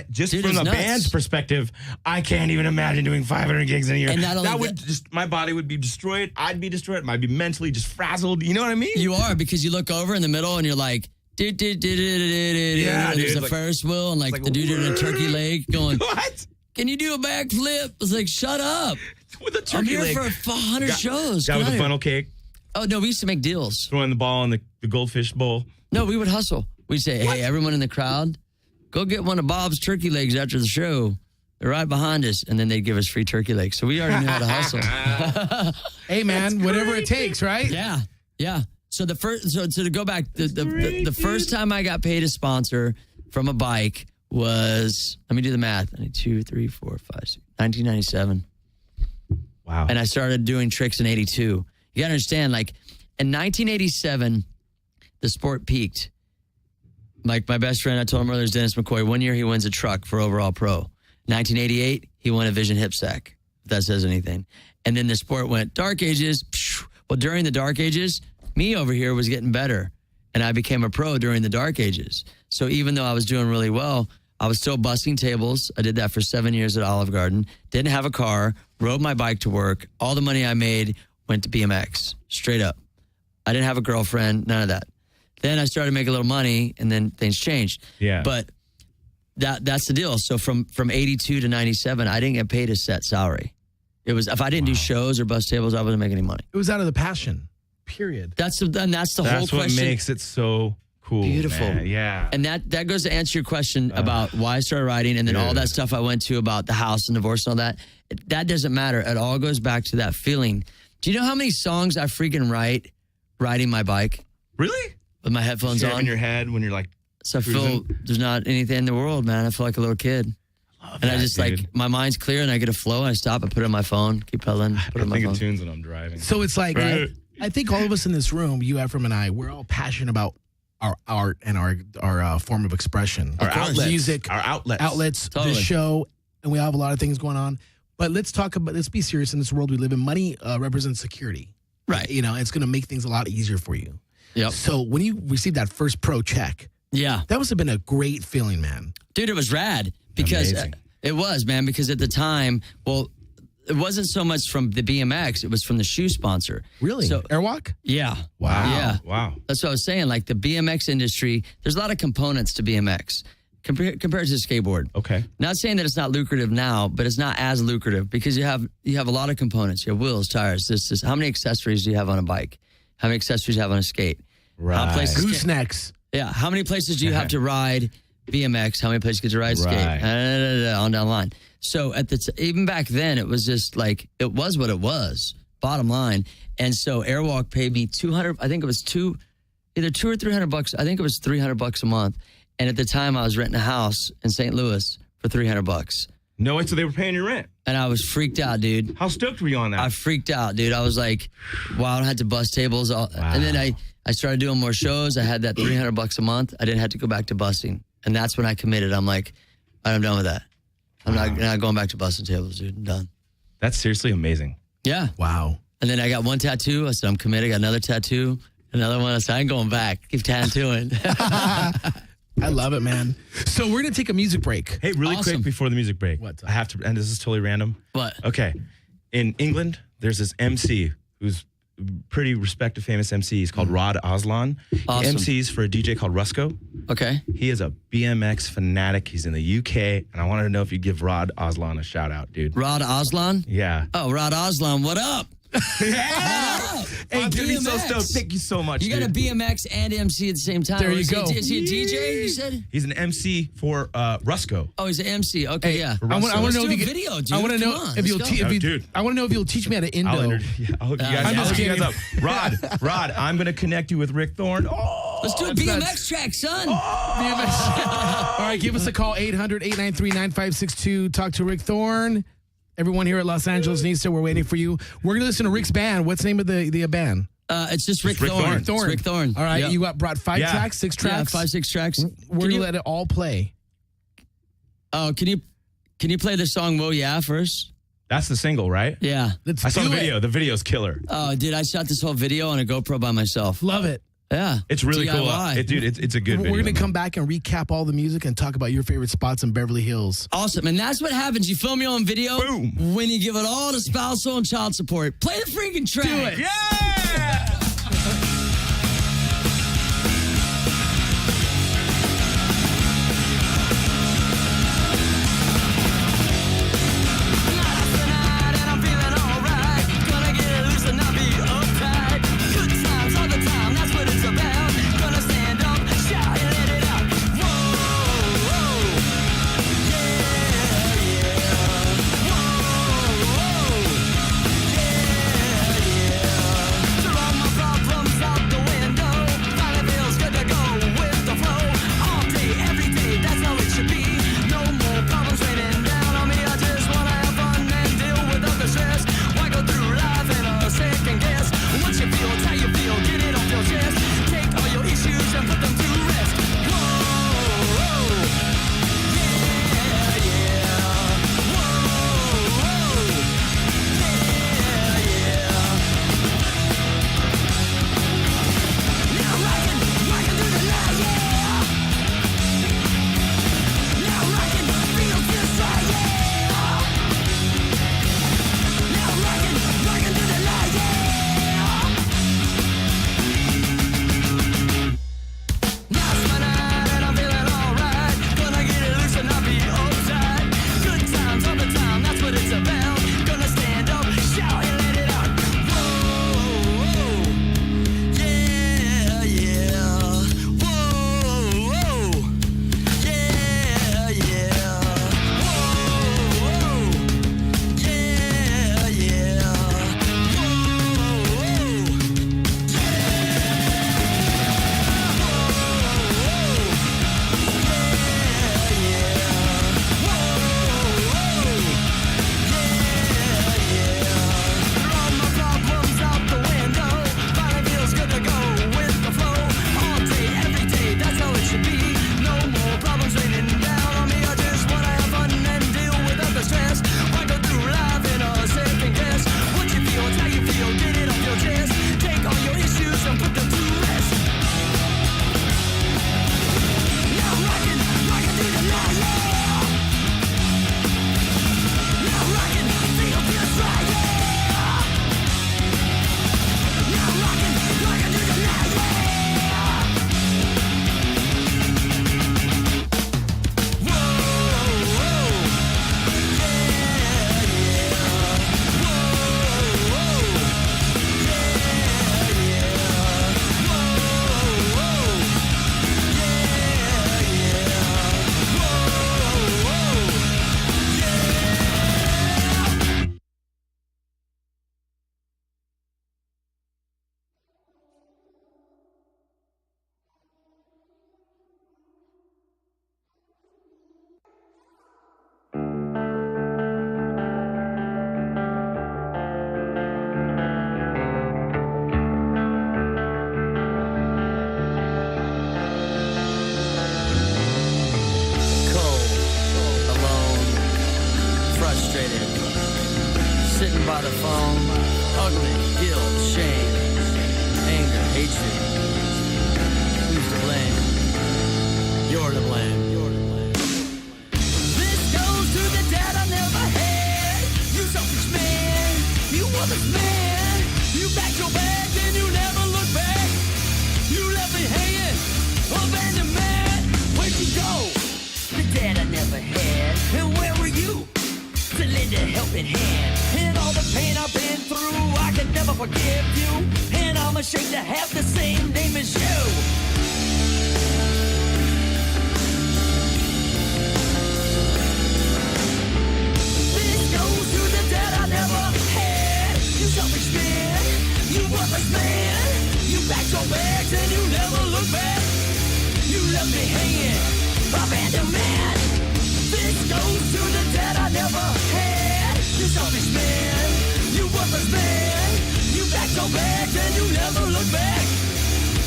just Dude, from it's the nuts. band's perspective, I can't even imagine doing 500 gigs in a year. And not only that would that- just my body would be destroyed. I'd be destroyed. I'd be mentally just frazzled. You know what I mean? You are, because you look over in the middle and you're like, Yeah, there's dude, a like- Ferris wheel and like it's the like, dude in a turkey leg going, What? can you do a backflip? It's like, shut up. With a I'm turkey here leg. for 100 shows. Guy Get with out a of funnel cake. Oh, no, we used to make deals. Throwing the ball in the goldfish bowl. No, we would hustle. We'd say, hey, everyone in the crowd, go get one of Bob's turkey legs after the show. They're right behind us. And then they'd give us free turkey legs. So we already knew how to hustle. Hey, man, whatever it takes, right? Yeah. Yeah. So to go back, the first time I got paid a sponsor from a bike was, let me do the math, 2, 3, 4, 5, 6, 1997. Wow. And I started doing tricks in 82. You got to understand, like, in 1987, the sport peaked. Like, my best friend, I told him earlier, is Dennis McCoy. One year, he wins a truck for overall pro. 1988, he won a Vision hip sack, if that says anything. And then the sport went dark ages. Well, during the dark ages, me over here was getting better. And I became a pro during the dark ages. So even though I was doing really well, I was still busting tables. I did that for 7 years at Olive Garden. Didn't have a car, rode my bike to work. All the money I made went to BMX, straight up. I didn't have a girlfriend, none of that. Then I started making a little money, and then things changed. Yeah. But that's the deal. So from 82 to 97, I didn't get paid a set salary. It was, if I didn't do shows or bus tables, I wasn't making any money. It was out of the passion, period. That's the whole question. That's what makes it so cool. Beautiful. Man. Yeah. And that goes to answer your question about why I started writing, and then all that stuff I went to about the house and divorce and all that. That doesn't matter. It all goes back to that feeling. Do you know how many songs I freaking write riding my bike? Really? With my headphones on. in your head when you're like, so I feel there's not anything in the world, man. I feel like a little kid. And I just like, my mind's clear and I get a flow and I stop, I put it on my phone, keep pedaling, put it on my phone. I think of tunes when I'm driving. So it's like, I think all of us in this room, you, Ephraim, and I, we're all passionate about our art and our form of expression. Our outlets. Music. Our outlets. This show, and we all have a lot of things going on. But let's be serious in this world we live in. Money represents security. Right. You know, it's going to make things a lot easier for you. Yep. So when you received that first pro check, that must have been a great feeling, man. Dude, it was rad because it was, man, because at the time, well, it wasn't so much from the BMX, it was from the shoe sponsor. Really? So, Airwalk? Yeah. Wow. Yeah. Wow. That's what I was saying. Like the BMX industry, there's a lot of components to BMX compared to skateboard. Okay. Not saying that it's not lucrative now, but it's not as lucrative because you have a lot of components. You have wheels, tires, this. How many accessories do you have on a bike? How many accessories do you have on a skate? Right. Goosenecks. Yeah. How many places do you have to ride BMX? How many places you get to ride skate? On down the line. So even back then, it was just like, it was what it was, bottom line. And so Airwalk paid me $200, I think it was either $200 or $300. I think it was $300 a month. And at the time, I was renting a house in St. Louis for $300. No way, so they were paying your rent. And I was freaked out, dude. How stoked were you on that? I freaked out, dude. I was like, wow, I don't have to bust tables. And then I started doing more shows. I had that $300 a month. I didn't have to go back to busting. And that's when I committed. I'm like, I'm done with that. I'm not going back to busting tables, dude. I'm done. That's seriously amazing. Yeah. Wow. And then I got one tattoo. I said, I'm committed. I got another tattoo. Another one. I said, I ain't going back. Keep tattooing. I love it, man. So we're going to take a music break. Hey, really quick before the music break. What? I have to, and this is totally random. What? Okay. In England, there's this MC who's a pretty respected, famous MC. He's called Rod Aslan. Awesome. He MCs for a DJ called Rusko. Okay. He is a BMX fanatic. He's in the UK, and I wanted to know if you'd give Rod Aslan a shout out, dude. Rod Aslan? Yeah. Oh, Rod Aslan, what up? Yeah. Hey, dude, he's so stoked. Thank you so much. You got a BMX and MC at the same time. There you go. Is he a DJ, you said? He's an MC for Rusko. Oh, he's an MC. Okay, yeah. I want to know if you do a can. video, dude. I want to know if you'll. Dude. I want to know if you'll teach me how to Indo. I'll hook you guys up. Rod, I'm going to connect you with Rick Thorne. Oh, let's do a BMX track, son. BMX. All right, give us a call, 800-893-9562. Talk to Rick Thorne. Everyone here at Los Angeles Nista, we're waiting for you. We're going to listen to Rick's band. What's the name of the band? It's just Rick Thorne. It's Rick Thorne. All right, you brought 5 tracks, 6 tracks? Yeah, 5, 6 tracks. We're going to let it all play. Oh, can you play the song Whoa Yeah first? That's the single, right? Yeah. I saw the video. The video's killer. Oh, dude, I shot this whole video on a GoPro by myself. Love it. Yeah. It's really cool. Dude, it's a good video. We're going to come back and recap all the music and talk about your favorite spots in Beverly Hills. Awesome. And that's what happens. You film your own video. Boom. When you give it all to spousal and child support. Play the freaking track. Do it. Yeah! Tonight's the night and I'm feeling alright. Gonna get loose and not be uptight. Good frustrated, sitting by the phone, ugly, guilt, shame, anger, hatred. Who's to blame? You're to blame. This goes to the dad I never had. You selfish man, you worthless man. You packed your bags and you never look back. You left me hanging, abandoned man. Where'd you go? The dad I never had. And where were you? To lend a helping hand. And all the pain I've been through, I could never forgive you. And I'm ashamed to have the same name as you. This goes to the dad I never had. You selfish man, you worthless man. You packed your bags and you never look back. You left me hanging, abandoned man. This goes to the dad I never had. You selfish man, you worthless man. You packed your bags and you never look back.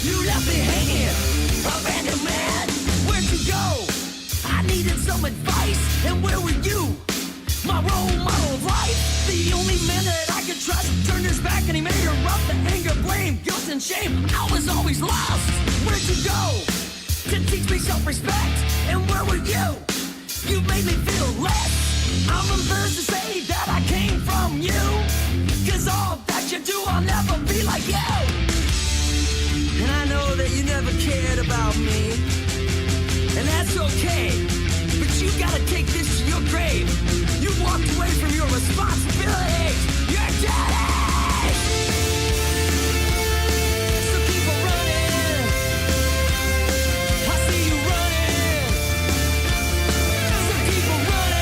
You left me hanging, abandoned man. Where'd you go? I needed some advice, and where were you? My role model of life, the only man that I could trust turned his back and he made her rough. The anger, blame, guilt, and shame, I was always lost. Where'd you go? To teach me self-respect, and where were you? You made me feel less. I'm embarrassed to say that I came from you. Cause all that you do, I'll never be like you. And I know that you never cared about me. And that's okay. But you gotta take this to your grave. You walked away from your responsibilities. You're dirty! So keep on running. I see you running. So keep on running.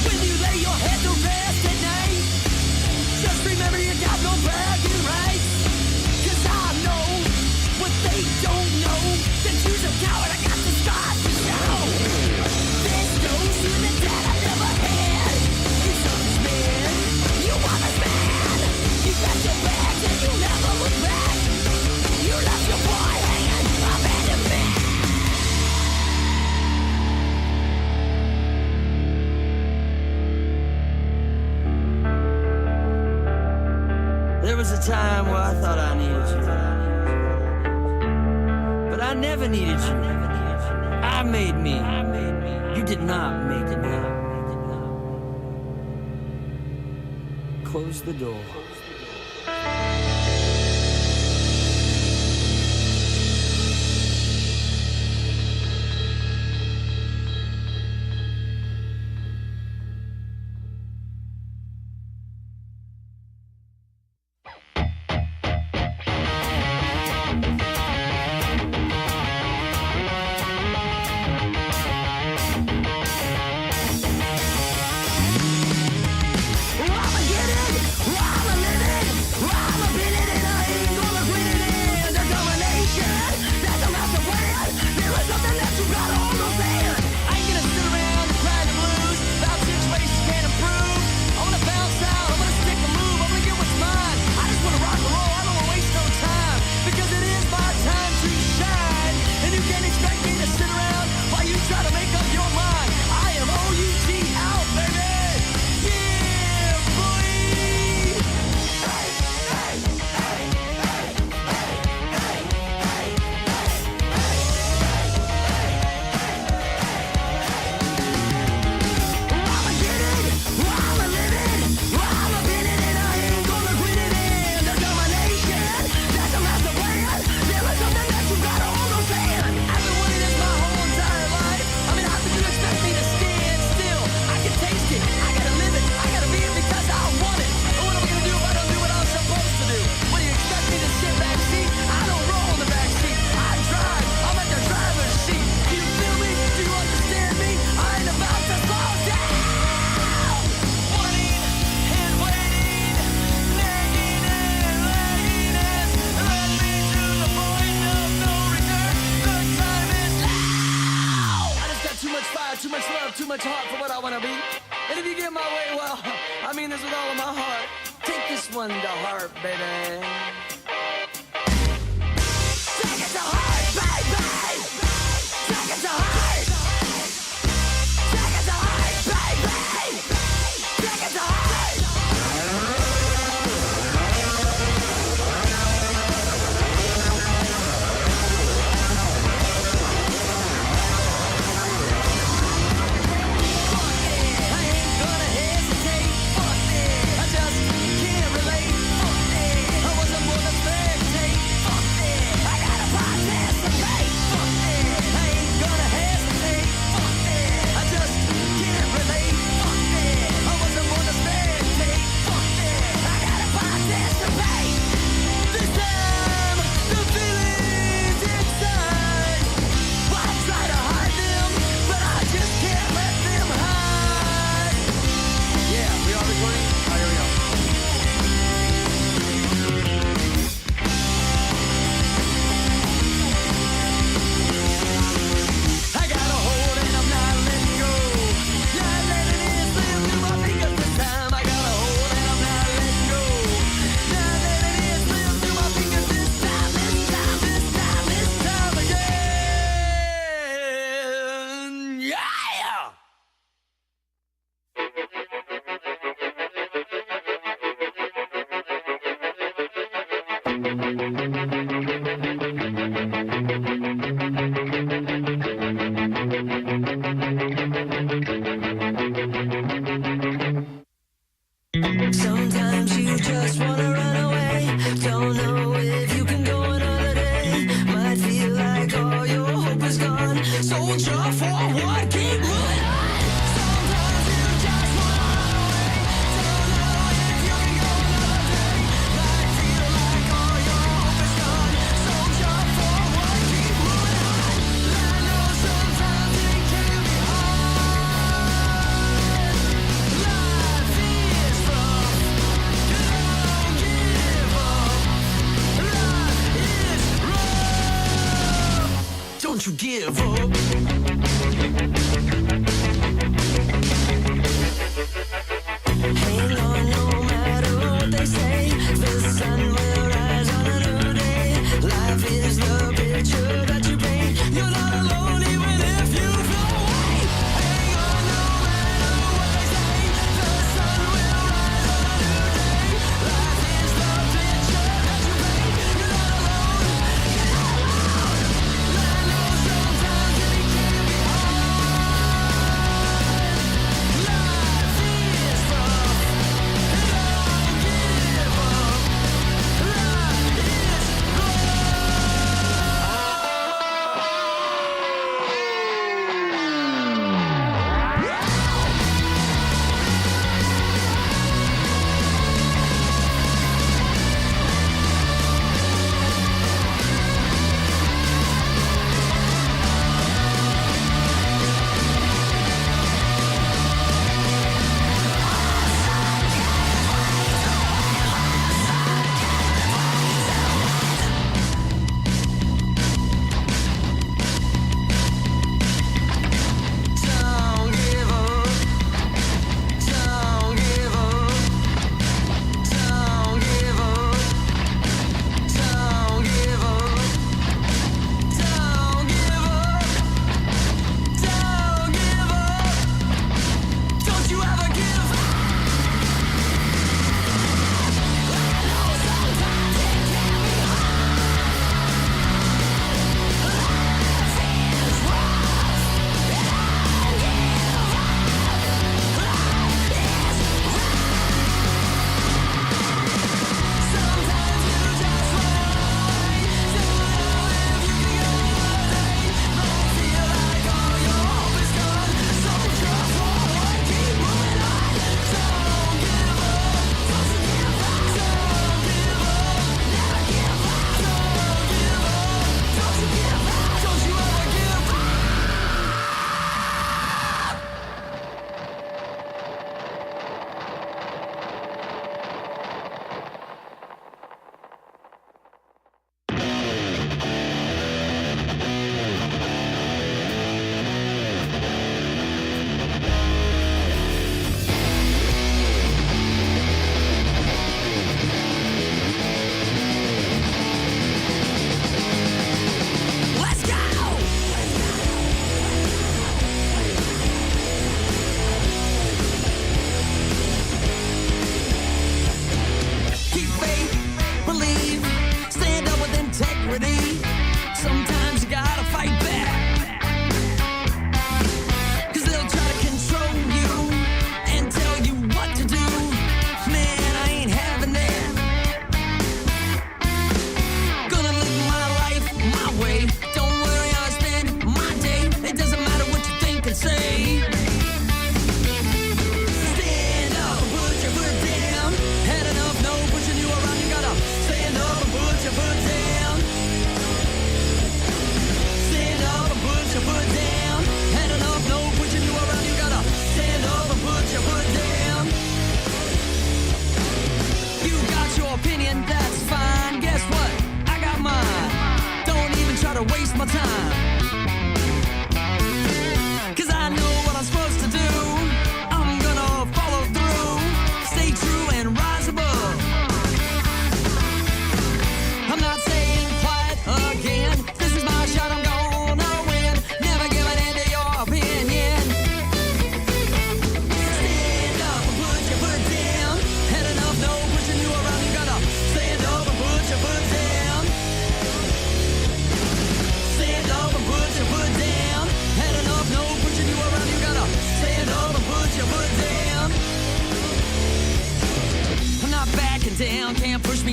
When you lay your head to rest at night, just remember you got no bragging rights. Cause I know what they don't know, that you're a coward. I got the scars to show. This goes to the dad I never had. You selfish man, you honest man. You got your bags and you never look back. You left your boy hanging, abandoned man. There was a time where I thought I needed you, but I never needed you. I made me. You did not make me. Close the door. Armageddon, much fire, too much love, too much heart for what I wanna be. And if you get my way, well, I mean this with all of my heart. Take this one to heart, baby. Take it to heart, baby. Take it to heart. Take it to heart, baby. Take it to heart. Sometimes you just wanna run away. Don't know if you can go another day. Might feel like all your hope is gone. Soldier forward, keep moving on. Sometimes you just wanna run away. Don't know if you can go another day. Might feel like all your hope is gone. Soldier forward, keep moving on. I know sometimes it can be hard. Life is rough. Don't give up. Life is rough. Don't you give up. Hang on no matter what they say. The sun will rise on a new day. Life is the picture that you paint. You're not alone even if you fly away. Hang on no matter what they say. The sun will rise on a new day. Life is the picture that you paint. You're not alone. You're not alone. I know sometimes it can be hard. Life is rough. Don't give up. Life is rough.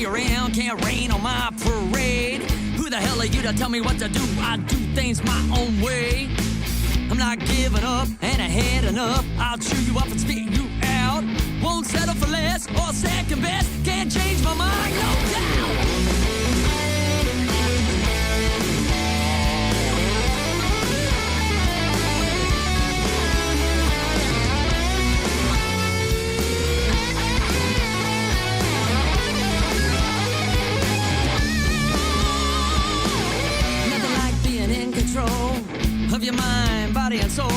me around, can't rain on my parade. Who the hell are you to tell me what to do? I do things my own way. I'm not giving up, and I had enough. I'll chew you up and spit you out. Won't settle for less or second best. Can't change my mind, no doubt. Of your mind, body, and soul.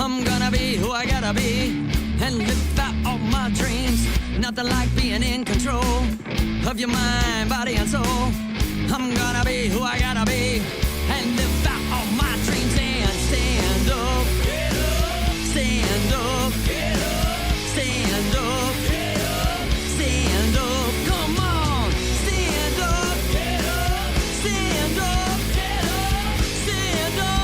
I'm gonna be who I gotta be and live out all my dreams. Nothing like being in control of your mind, body, and soul. I'm gonna be who I gotta be and live out all my dreams. And stand up, get up, stand up, get up, stand up, get up, stand up. Come on, stand up, get up, stand up, get up, stand up.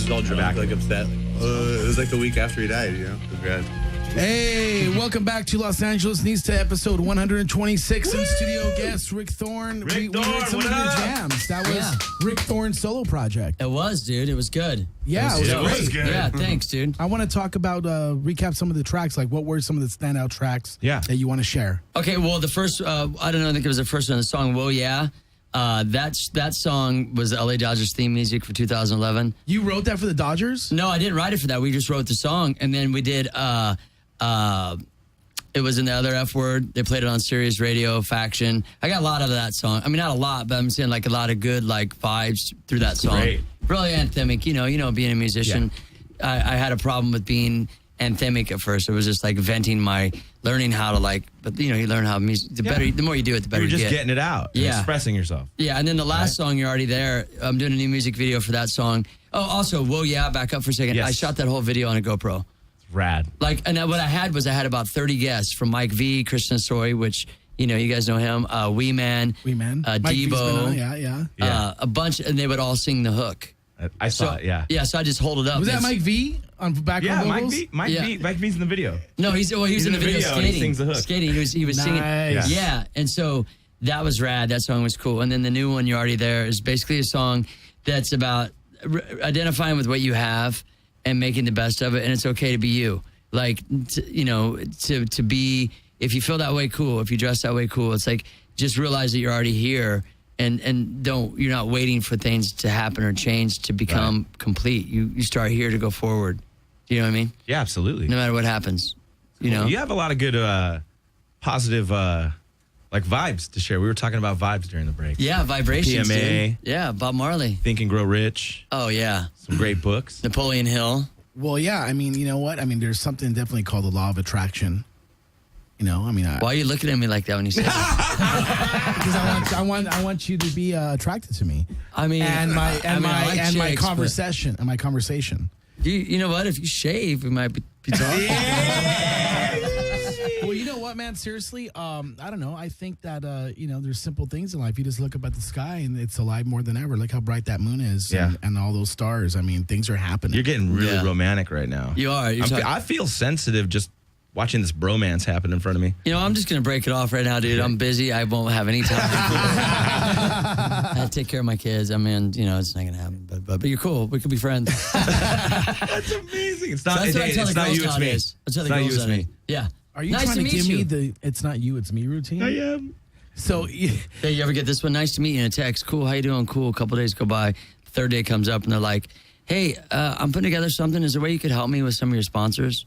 just all drunk, like upset. It was like the week after he died, you know? It was bad. Hey, welcome back to Los Angeles Needs to episode 126. In studio guest Rick Thorne. We heard some of your jams. That was Rick Thorne's solo project. It was, dude. It was good. Yeah, it was great. Good. Yeah, thanks, dude. I want to talk about, recap some of the tracks. Like, what were some of the standout tracks that you want to share? Okay, well, the first, I don't know, I think it was the first one, the song, Whoa, Yeah. That song was the LA Dodgers theme music for 2011. You wrote that for the Dodgers? No, I didn't write it for that. We just wrote the song, and then we did, it was in the other F word. They played it on Sirius Radio, Faction. I got a lot of that song. I mean, not a lot, but I'm saying like a lot of good like vibes through that song. Great. Really anthemic, you know, being a musician. Yeah. I had a problem with being anthemic at first. It was just like venting learning how to like, but you know, you learn how music, the more you do it, the better you get. You're just getting it out. And expressing yourself. Yeah, and then the last song, You're Already There. I'm doing a new music video for that song. Oh, also, Whoa, Yeah, back up for a second. Yes. I shot that whole video on a GoPro. Rad. Like, and what I had about 30 guests from Mike V, Krishna Soy, which, you know, you guys know him, Wee Man, Debo, a bunch, and they would all sing the hook. I saw it, yeah. Yeah, so I just hold it up. Was that Mike V on background vocals? Mike V's in the video. No, he was in the video skating. And he sings the hook. Skating, he was singing. Yeah, and so that was rad. That song was cool. And then the new one, You're Already There, is basically a song that's about identifying with what you have and making the best of it, and it's okay to be you. Like, to be, if you feel that way, cool. If you dress that way, cool. It's like, just realize that you're already here, and you're not waiting for things to happen or change to become complete. You start here to go forward. Do you know what I mean? Yeah, absolutely. No matter what happens, you know? You have a lot of good, positive, like vibes to share. We were talking about vibes during the break. Yeah, vibrations, PMA. dude. Yeah, Bob Marley. Think and Grow Rich. Oh, yeah. Some great books. Napoleon Hill. Well, yeah, I mean, you know what? I mean, there's something definitely called the law of attraction. You know, I mean... Why are you looking at me like that when you say that? Because I want you to be attracted to me. I mean... my conversation. And my conversation. You know what? If you shave, we might be talking. Well, you know what, man? Seriously, I don't know. I think that, there's simple things in life. You just look up at the sky and it's alive more than ever. Look how bright that moon is and all those stars. I mean, things are happening. You're getting really romantic right now. You are. I feel sensitive just watching this bromance happen in front of me. You know, I'm just going to break it off right now, dude. I'm busy. I won't have any time. I take care of my kids. I mean, you know, it's not going to happen. But you're cool. We could be friends. That's amazing. It's not, it's not you, it's me. That's how the girls tell me. Yeah. Are you nice trying to give you. me the "it's not you, it's me" routine? I am. So, hey, you ever get this one? Nice to meet you in a text. Cool, how you doing? Cool. A couple days go by. Third day comes up and they're like, hey, I'm putting together something. Is there a way you could help me with some of your sponsors?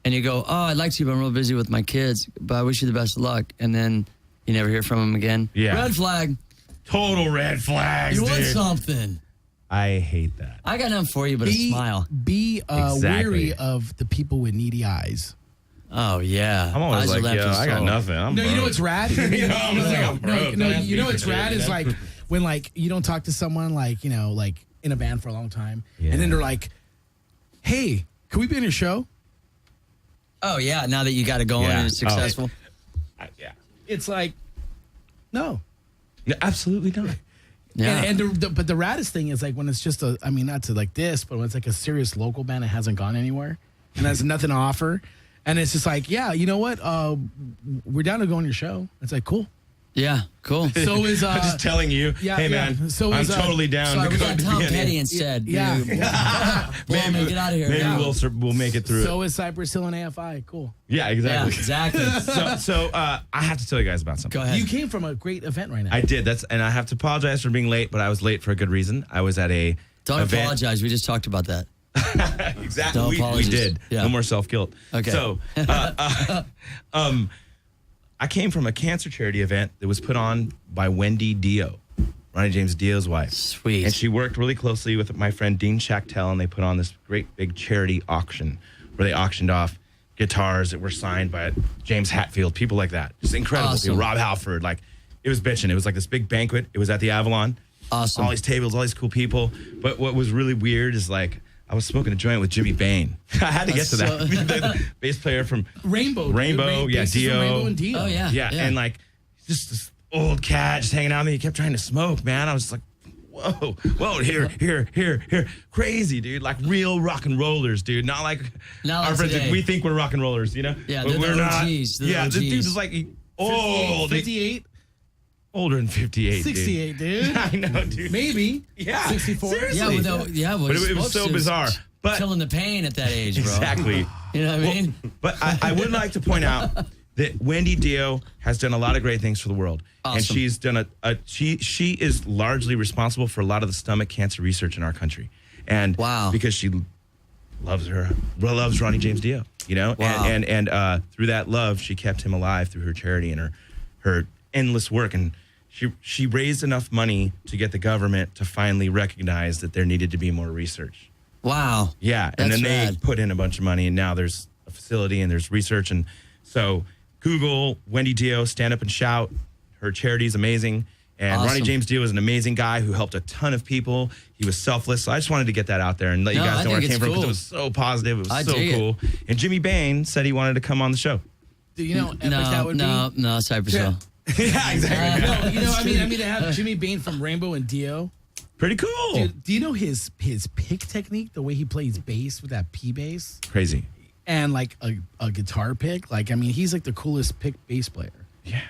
And you go, oh, I'd like to, but I'm real busy with my kids. But I wish you the best of luck. And then you never hear from them again. Yeah. Red flag. Total red flags, You want something. I hate that. I got nothing for you but a smile. Be wary of the people with needy eyes. Oh, yeah. I'm always like, yo, I got nothing. I'm broke. You know what's rad? You know what's rad is like when like you don't talk to someone like, you know, like in a band for a long time. Yeah. And then they're like, hey, can we be in your show? Oh, yeah. Now that you got it going and it's successful. Yeah. It's like, no. Absolutely not. Yeah. But the raddest thing is like when it's just not to like this, but when it's like a serious local band that hasn't gone anywhere and has nothing to offer. And it's just like, yeah, you know what? We're down to go on your show. It's like, cool. Yeah, cool. So is I'm just telling you, hey man, so I'm totally down sorry, to we go got to Tom be Petty instead. Yeah. Maybe get out of here. Maybe we'll make it through. So is Cypress Hill and AFI. Cool. Yeah, exactly. Yeah, exactly. So I have to tell you guys about something. Go ahead. You came from a great event right now. I did. And I have to apologize for being late, but I was late for a good reason. I was at a Don't event. apologize. We just talked about that. Exactly. No We apologies. did. Yeah. No more self-guilt. Okay. So I came from a cancer charity event that was put on by Wendy Dio, Ronnie James Dio's wife. Sweet. And she worked really closely with my friend Dean Schachtel, and they put on this great big charity auction where they auctioned off guitars that were signed by James Hetfield, people like that. Just incredible Awesome. people. Rob Halford. Like, it was bitching. It was like this big banquet. It was at the Avalon. Awesome. All these tables, all these cool people. But what was really weird is like, I was smoking a joint with Jimmy Bain. I had to get to that. The bass player from Rainbow, yeah, Dio. Rainbow and Dio. Oh, yeah. Yeah, and like just this old cat just hanging out with me. He kept trying to smoke, man. I was like, whoa, here. Crazy, dude. Like real rock and rollers, dude. Not like our friends. Today. We think we're rock and rollers, you know? Yeah, but they're we're the not. OGs. Yeah, this dude is like old. 58? Older than 58, 68, dude. I know, dude. Maybe. Yeah. 64? Seriously. But it was so bizarre. But killing the pain at that age, bro. Exactly. You know what I mean? But I would like to point out that Wendy Dio has done a lot of great things for the world. Awesome. And she's done she is largely responsible for a lot of the stomach cancer research in our country. And because she loves Ronnie James Dio, you know? Wow. And through that love, she kept him alive through her charity and her endless work. And she raised enough money to get the government to finally recognize that there needed to be more research. Wow. Yeah. That's and then they rad. put in a bunch of money, and now there's a facility and there's research. And so Google Wendy Dio, Stand Up and Shout. Her charity is amazing. And Awesome. Ronnie James Dio is an amazing guy who helped a ton of people. He was selfless. So I just wanted to get that out there and let you guys know where it came from because it was so positive. It was so cool. And Jimmy Bain said he wanted to come on the show. Do you know how epic that would be? No, Cypress Hill. Yeah, exactly. No, you know, I mean, to have Jimmy Bain from Rainbow and Dio. Pretty cool. Dude, do you know his pick technique, the way he plays bass with that P bass? Crazy. And like a guitar pick? Like, I mean, he's like the coolest pick bass player. Yeah.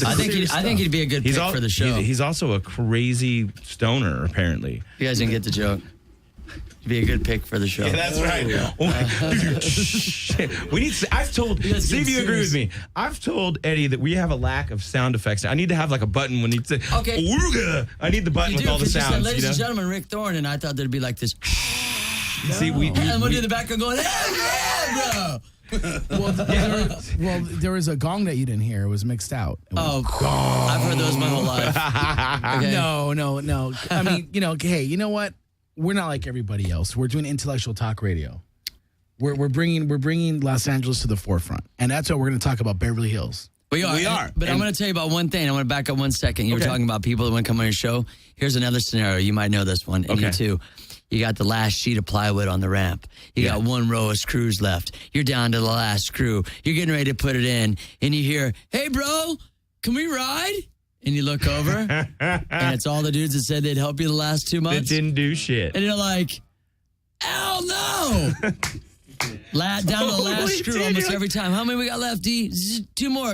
I think he'd be a good pick for the show. He's also a crazy stoner, apparently. You guys didn't get the joke. He'd be a good pick for the show. Yeah, that's right. We need. I've told. See if you agree with me. I've told Eddie that we have a lack of sound effects. I need to have like a button when you say. Okay. Ooga. I need the button with all the sounds. Said, ladies and gentlemen, Rick Thorne, and I thought there'd be like this. See, we and we're in the background going, yeah, bro. There was a gong that you didn't hear. It was mixed out. Oh, I've heard those my whole life. Okay. No. I mean, hey, you know what? We're not like everybody else. We're doing intellectual talk radio. We're bringing Los Angeles to the forefront, and that's why we're going to talk about Beverly Hills. We are. But I'm going to tell you about one thing. I want to back up 1 second. You were talking about people that want to come on your show. Here's another scenario. You might know this one, and you too. You got the last sheet of plywood on the ramp. You got one row of screws left. You're down to the last screw. You're getting ready to put it in, and you hear, "Hey, bro, can we ride?" And you look over, and it's all the dudes that said they'd help you the last 2 months. That didn't do shit. And you're like, hell no! Down to the last screw almost every time. How many we got left, D? 2 more.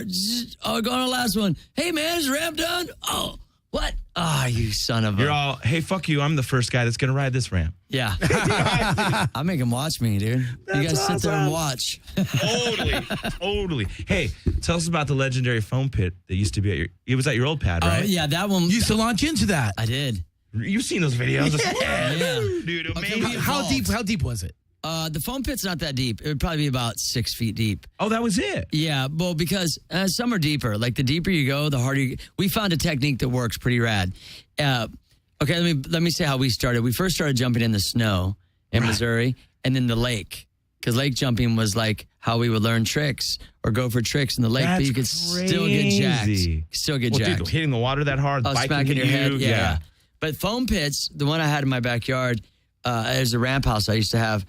Oh, go on the last one. Hey, man, is the ramp done? Oh, what? Ah, you son of a... You're all, hey, fuck you. I'm the first guy that's going to ride this ramp. Yeah. I make them watch me, dude. That's you guys sit there and awesome. watch. Totally. Hey, tell us about the legendary foam pit that used to be it was at your old pad, right? Oh, yeah, that one. You used to launch into that. I did. You've seen those videos. Yeah. Dude, amazing. Okay, how deep was it? The foam pit's not that deep. It would probably be about 6 feet deep. Oh, that was it? Yeah, well, because some are deeper. Like the deeper you go, the harder you... We found a technique that works pretty rad. Okay, let me say how we started. We first started jumping in the snow in Missouri and then the lake. Because lake jumping was like how we would learn tricks or go for tricks in the lake, but you could still get jacked. Still get jacked. Dude, hitting the water that hard, biking smacking your head. Yeah. Yeah. But foam pits, the one I had in my backyard, as a ramp house I used to have,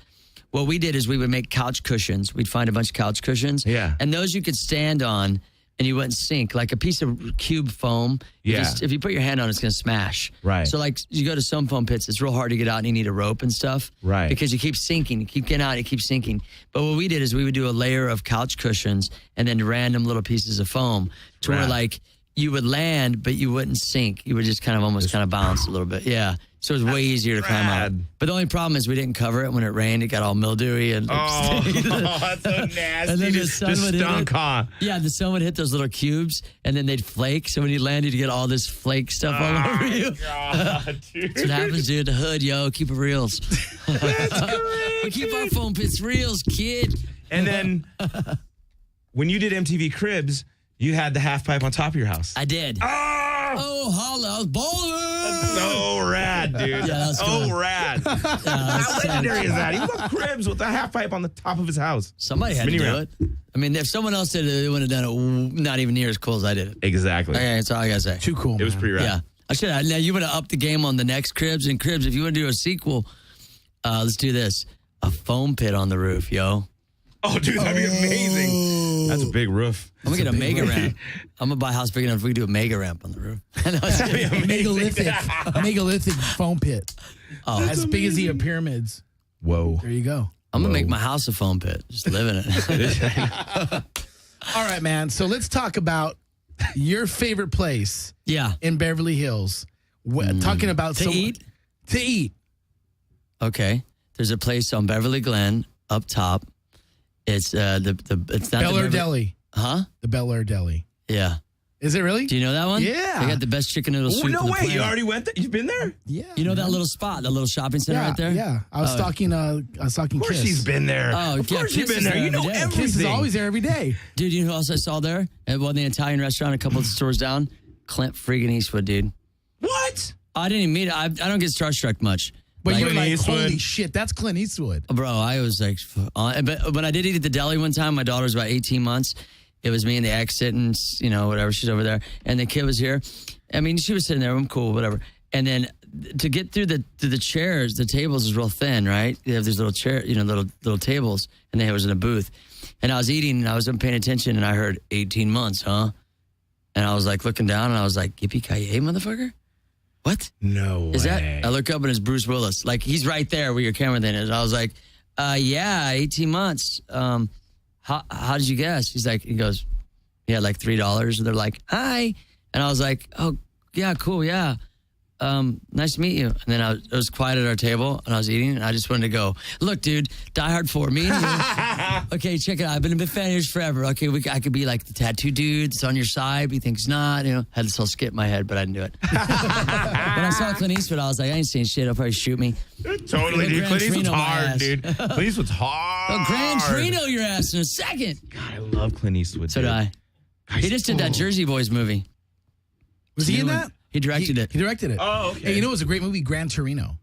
what we did is we would make couch cushions. We'd find a bunch of couch cushions. Yeah. And those you could stand on and you wouldn't sink. Like a piece of cube foam. Yeah. If you put your hand on it, it's going to smash. Right. So like you go to some foam pits, it's real hard to get out and you need a rope and stuff. Right. Because you keep sinking. You keep getting out, you keep sinking. But what we did is we would do a layer of couch cushions and then random little pieces of foam to where like you would land, but you wouldn't sink. You would just kind of almost bounce a little bit. Yeah. So it was way easier to climb out. But the only problem is we didn't cover it when it rained. It got all mildewy and that's so nasty. And then the sun would hit it. Yeah, the sun would hit those little cubes and then they'd flake. So when you landed, you get all this flake stuff all over you. God, dude. That's what happens, dude. The hood, yo. Keep it reals. We keep our foam pits reals, kid. And then when you did MTV Cribs, you had the half pipe on top of your house. I did. Oh, holla. I was balling. So rad, dude. Yeah, that's so cool. rad. How legendary is that? He put Cribs with a half pipe on the top of his house. Somebody had to do it. I mean, if someone else did it, they wouldn't have done it not even near as cool as I did it. Exactly. Okay, that's all I got to say. Too cool, It was pretty rad. Yeah. I should have. Now, you would have upped the game on the next Cribs. And Cribs, if you want to do a sequel, let's do this. A foam pit on the roof, yo. Oh, dude, that'd be amazing. That's a big roof. I'm going to get a mega ramp. I'm going to buy a house big enough we can do a mega ramp on the roof. megalithic foam pit. Oh, as big as the pyramids. Whoa. There you go. I'm going to make my house a foam pit. Just live in it. All right, man. So let's talk about your favorite place. Yeah. In Beverly Hills. Talking about to eat? To eat. Okay. There's a place on Beverly Glen up top. It's it's not Bel Air Deli. Huh? The Bel Air Deli. Yeah. Is it really? Do you know that one? Yeah. They got the best chicken noodle soup. No on the way. planet. You already went there? You've been there? Yeah. You know that little spot, that little shopping center right there? Yeah. I was stalking Of course Kiss. he's been there. Oh, of yeah, course Kiss you've been is there. there You know every day. everything. Kiss is always there every day. Dude, you know who else I saw there? At one of the Italian restaurant a couple of stores down? Clint friggin' Eastwood, dude. What? I didn't even meet I don't get starstruck much. But you're Clint like, Eastwood. holy shit, that's Clint Eastwood. Bro, I was like, but when I did eat at the deli one time, my daughter was about 18 months. It was me and the ex sitting, whatever, she's over there. And the kid was here. I mean, she was sitting there, I'm cool, whatever. And then to get through the chairs, the tables is real thin, right? They have these little little tables, and they was in a booth. And I was eating, and I wasn't paying attention, and I heard 18 months, huh? And I was like looking down, and I was like, yippee-ki-yay, motherfucker? What? No Is way. that? I look up, and it's Bruce Willis. Like, he's right there where your camera then is. I was like, yeah, 18 months. How did you guess? He goes, yeah, like $3. And they're like, hi. And I was like, oh, yeah, cool, yeah. Nice to meet you. And then it was quiet at our table, and I was eating, and I just wanted to go, look, dude, Die Hard 4, me and you. Okay, check it out. I've been a big fan of yours forever. Okay, I could be like the tattoo dude that's on your side, but he thinks not. Had this whole skit in my head, but I didn't do it. When I saw Clint Eastwood, I was like, I ain't saying shit. He'll probably shoot me. Totally, dude. Clint Eastwood's hard, dude. Clint Eastwood's Oh, hard. Gran Torino your ass in a second. God, I love Clint Eastwood. So dude. did I. He just did that Jersey Boys movie. Was he in that? He directed it. He directed it. Oh, okay. Hey, you know it was a great movie, Gran Torino.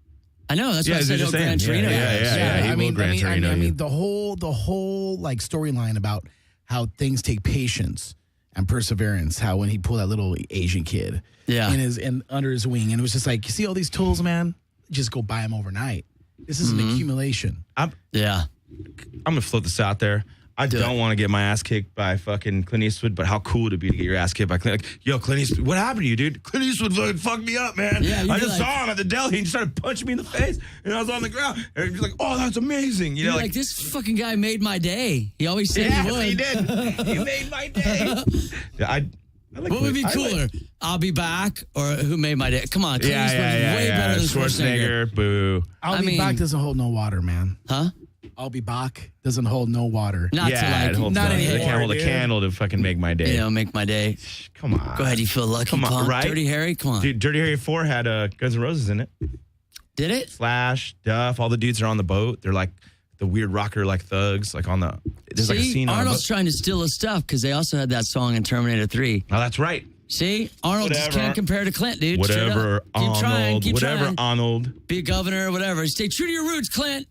I know. That's why I said just Gran saying. Torino. Yeah. I mean, the whole like storyline about how things take patience and perseverance. How when he pulled that little Asian kid, in under his wing, and it was just like, you see all these tools, man, just go buy them overnight. This is an accumulation. I'm gonna float this out there. I don't want to get my ass kicked by fucking Clint Eastwood, but how cool would it be to get your ass kicked by Clint? Like, yo, Clint Eastwood, what happened to you, dude? Clint Eastwood fucking fucked me up, man. Yeah, I just saw him at the deli and he started punching me in the face, and I was on the ground. And he was like, oh, that's amazing. You know, like this fucking guy made my day. He always said he would. He did. He made my day. I like what would be cooler? I'll be back, or who made my day? Come on, Clint Eastwood is way better than Schwarzenegger. Boo. I'll be back doesn't hold no water, man. Huh? I'll be back doesn't hold no water. Not anymore. I can't hold a candle to fucking make my day. Make my day. Come on. Go ahead, you feel lucky. Come on, right? Dirty Harry, come on. Dude, Dirty Harry 4 had Guns N' Roses in it. Did it? Slash, Duff, all the dudes are on the boat. They're like the weird rocker like thugs, like on the. There's like a scene on Arnold's trying to steal his stuff because they also had that song in Terminator 3. Oh, that's right. See, Arnold just can't compare to Clint, dude. Whatever, Keep trying. Arnold. Be a governor or whatever. Stay true to your roots, Clint.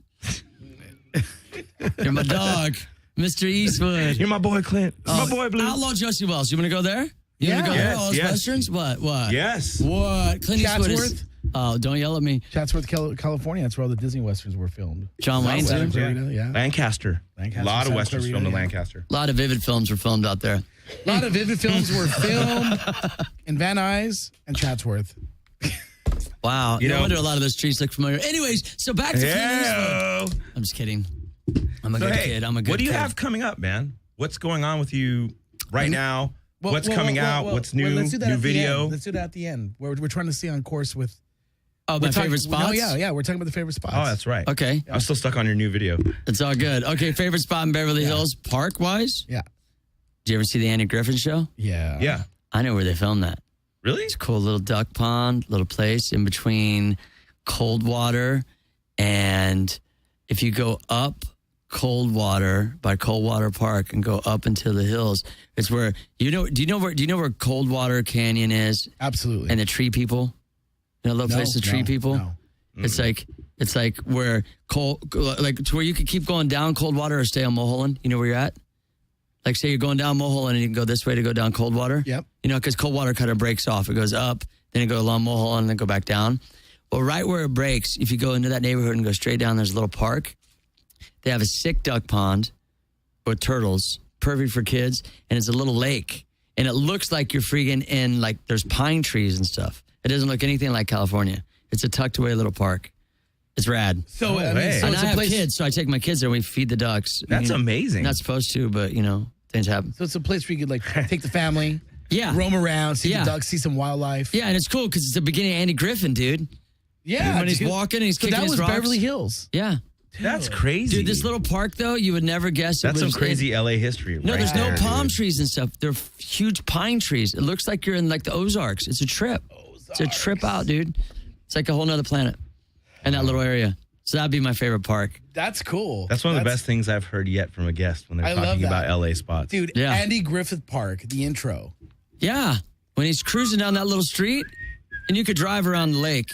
You're my dog, Mr. Eastwood. You're my boy, Clint. My boy, Blue. Outlaw Josie Wells. You want to go there? You want to go there? All those westerns? What? Yes. What? Clint Eastwood is... Oh, don't yell at me. Chatsworth, California. That's where all the Disney westerns were filmed. John Wayne, too? Yeah. Lancaster. A lot of westerns filmed in Lancaster. A lot of Vivid films were filmed out there. A lot of Vivid films were filmed in Van Nuys and Chatsworth. Wow. No wonder a lot of those trees look familiar. Anyways, so back to Clint Eastwood. I'm just kidding. I'm a good kid. I'm a good kid. What do you have coming up, man? What's going on with you right now? What's coming out? What's new? Let's do that new at video? The end. Let's do that at the end. We're trying to stay on course with... Oh, my favorite spots? No, yeah. We're talking about the favorite spots. Oh, that's right. Okay. I'm still stuck on your new video. It's all good. Okay, favorite spot in Beverly Hills, park-wise? Yeah. Did you ever see the Andy Griffin show? Yeah. Yeah. I know where they filmed that. Really? It's a cool little duck pond, little place in between Coldwater, and if you go up Coldwater by Coldwater Park and go up into the hills, it's where do you know where Coldwater Canyon is? Absolutely. And the tree people? You know, little place, the tree people? No. It's like where to where you could keep going down Coldwater or stay on Mulholland. You know where you're at? Like, say you're going down Mulholland and you can go this way to go down Coldwater. Yep. You know, because Coldwater kind of breaks off. It goes up, then it goes along Mulholland, and then go back down. Well, right where it breaks, if you go into that neighborhood and go straight down, there's a little park. They have a sick duck pond with turtles, perfect for kids, and it's a little lake. And it looks like you're freaking in, like, there's pine trees and stuff. It doesn't look anything like California. It's a tucked away little park. It's rad. So, and I have kids, so I take my kids there and we feed the ducks. That's amazing. Not supposed to, but, things happen. So it's a place where you could, like, take the family, roam around, see the ducks, see some wildlife. Yeah, and it's cool because it's the beginning of Andy Griffin, dude. Yeah. When he's walking and he's kicking his rocks. That was Beverly Hills. Yeah. That's crazy. Dude, this little park, though, you would never guess. That's some crazy LA history. No, right there's no there, palm dude. trees and stuff. They're huge pine trees. It looks like you're in, like, the Ozarks. It's a trip. It's a trip out, dude. It's like a whole nother planet in that little area. So that'd be my favorite park. That's cool. That's one of the best things I've heard yet from a guest when they're I love talking that. about LA spots. Dude, Andy Griffith Park, the intro. Yeah. When he's cruising down that little street, and you could drive around the lake.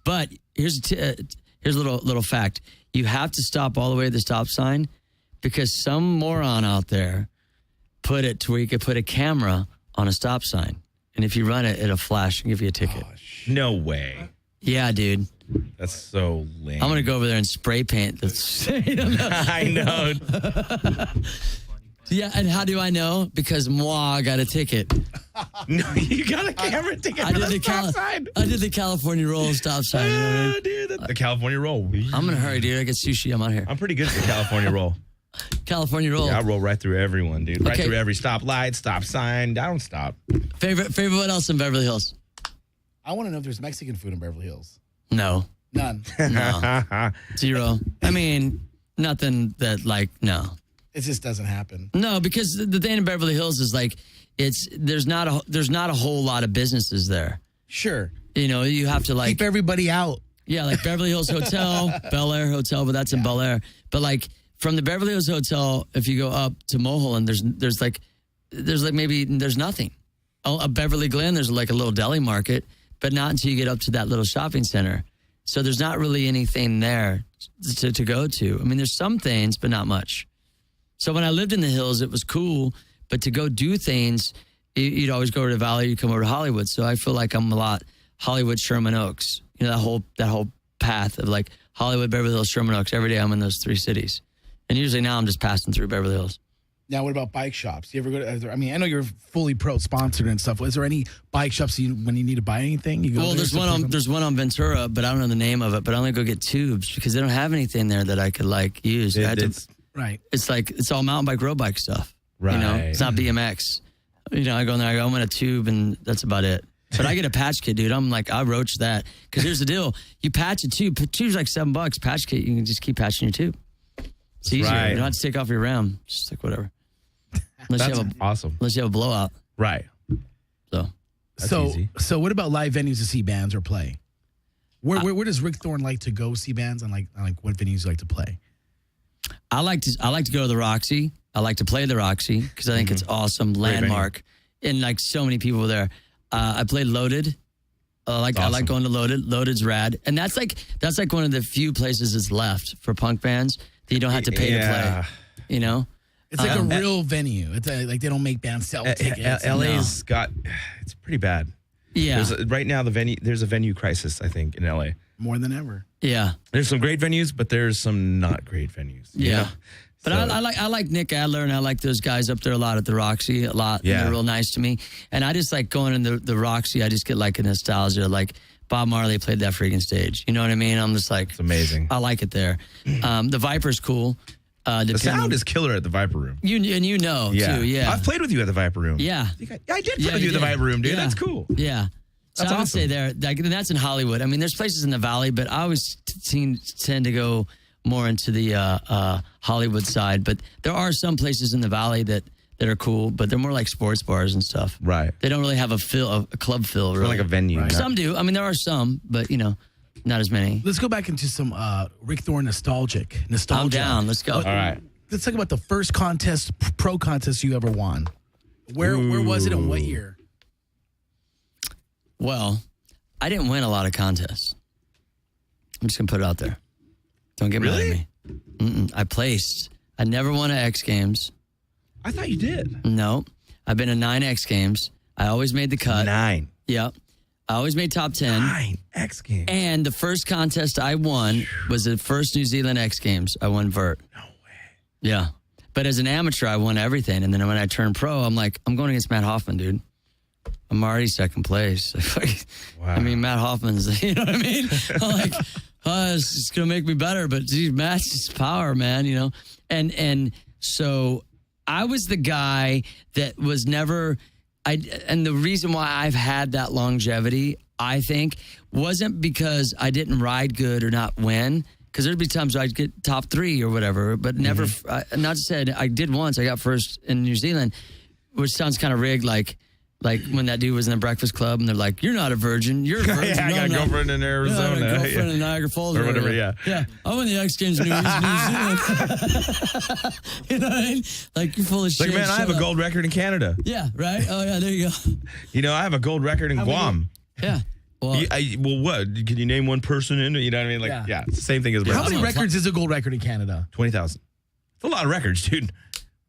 But here's a little fact. You have to stop all the way at the stop sign because some moron out there put it to where you could put a camera on a stop sign. And if you run it, it'll flash and give you a ticket. No way. Yeah, dude. That's so lame. I'm going to go over there and spray paint the I know. Yeah, and how do I know? Because moi got a ticket. No, you got a camera ticket. I did the California roll stop sign. You know what I mean? Dude, the California roll. I'm in a hurry, dude. I get sushi. I'm out here. I'm pretty good at the California roll. California roll. Yeah, I roll right through everyone, dude. Right Okay. through every stop light, stop sign. I don't stop. Favorite what else in Beverly Hills? I want to know if there's Mexican food in Beverly Hills. No. None. No. Zero. I mean, nothing that, like, no. It just doesn't happen. No, because the thing in Beverly Hills is like there's not a whole lot of businesses there. Sure. You have to like keep everybody out. Yeah, like Beverly Hills Hotel, Bel Air Hotel, but that's in Bel Air. But like from the Beverly Hills Hotel, if you go up to Mulholland, there's nothing. A Beverly Glen, there's like a little deli market, but not until you get up to that little shopping center. So there's not really anything there to go to. I mean, there's some things, but not much. So when I lived in the hills, it was cool, but to go do things, you'd always go to the valley, you'd come over to Hollywood. So I feel like I'm a lot Hollywood, Sherman Oaks. That whole path of like Hollywood, Beverly Hills, Sherman Oaks. Every day I'm in those three cities. And usually now I'm just passing through Beverly Hills. Now, what about bike shops? Do you ever go to, I know you're fully pro sponsored and stuff. Is there any bike shops when you need to buy anything? You go well, there's one on Ventura, but I don't know the name of it. But I only go get tubes because they don't have anything there that I could like use. Right. It's like, it's all mountain bike, road bike stuff. Right. It's not BMX. I go in there, I'm in a tube and that's about it. But I get a patch kit, dude. I'm like, I roach that. Because here's the deal. You patch a tube. Tube's like $7. Patch kit, you can just keep patching your tube. It's easier. Right. You don't have to take off your ram. Just like whatever. That's awesome. Unless you have a blowout. Right. So what about live venues to see bands or play? Where does Rick Thorne like to go see bands and like what venues you like to play? I like to go to the Roxy. I like to play the Roxy because I think it's awesome, landmark, and like so many people there. I played Loaded. I like going to Loaded. Loaded's rad, and that's like one of the few places that's left for punk bands that you don't have to pay to play. It's like a real venue. It's like they don't make bands sell tickets. LA's got it's pretty bad. Yeah. Right now there's a venue crisis, I think, in LA. More than ever. Yeah. There's some great venues, but there's some not great venues. Yeah. But I like Nick Adler, and I like those guys up there a lot at the Roxy a lot. Yeah. And they're real nice to me. And I just like going in the Roxy. I just get like a nostalgia. Like Bob Marley played that freaking stage. You know what I mean? I'm just like, it's amazing. I like it there. The Viper's cool. The sound is killer at the Viper Room. Too. Yeah. I've played with you at the Viper Room. Yeah. I did play with you at the Viper Room, dude. Yeah. That's cool. Yeah. So That's I would awesome. say there, like, and that's in Hollywood. I mean, there's places in the Valley, but I always tend to go more into the Hollywood side. But there are some places in the Valley that are cool, but they're more like sports bars and stuff. Right. They don't really have a club feel. It's really. like a venue. Right. Some do. I mean, there are some, but not as many. Let's go back into some Rick Thorne nostalgia. I'm down. Let's go. All right. Let's talk about the first pro contest you ever won. Where was it and what year? Well, I didn't win a lot of contests. I'm just going to put it out there. Don't get mad at me. I placed. I never won an X Games. I thought you did. No. I've been in 9 X Games. I always made the cut. 9. Yep. I always made top 10. 9 X Games. And the first contest I won was the first New Zealand X Games. I won vert. No way. Yeah. But as an amateur, I won everything. And then when I turned pro, I'm like, I'm going against Matt Hoffman, dude. I'm already second place. Wow. I mean, Matt Hoffman's, you know what I mean? I'm like, it's going to make me better. But geez, Matt's just power, man, you know? And so I was the guy that was never, and the reason why I've had that longevity, I think, wasn't because I didn't ride good or not win. Because there'd be times I'd get top 3 or whatever, but never, not said, I did once, I got first in New Zealand, which sounds kind of rigged, like when that dude was in the Breakfast Club and they're like, you're not a virgin, you're a virgin. Yeah, I got a girlfriend in Arizona. Yeah, I got a girlfriend in Niagara Falls. Or whatever, yeah. Yeah, I won the X Games in New Zealand. You know what I mean? Like, you're full of shit. Like, man, I have a gold record in Canada. Yeah, right? Oh, yeah, there you go. You know, I have a gold record in Guam. Yeah. Well, what? Can you name one person in it? You know what I mean? Like, yeah, it's the same thing as How many records is a gold record in Canada? 20,000. It's a lot of records, dude.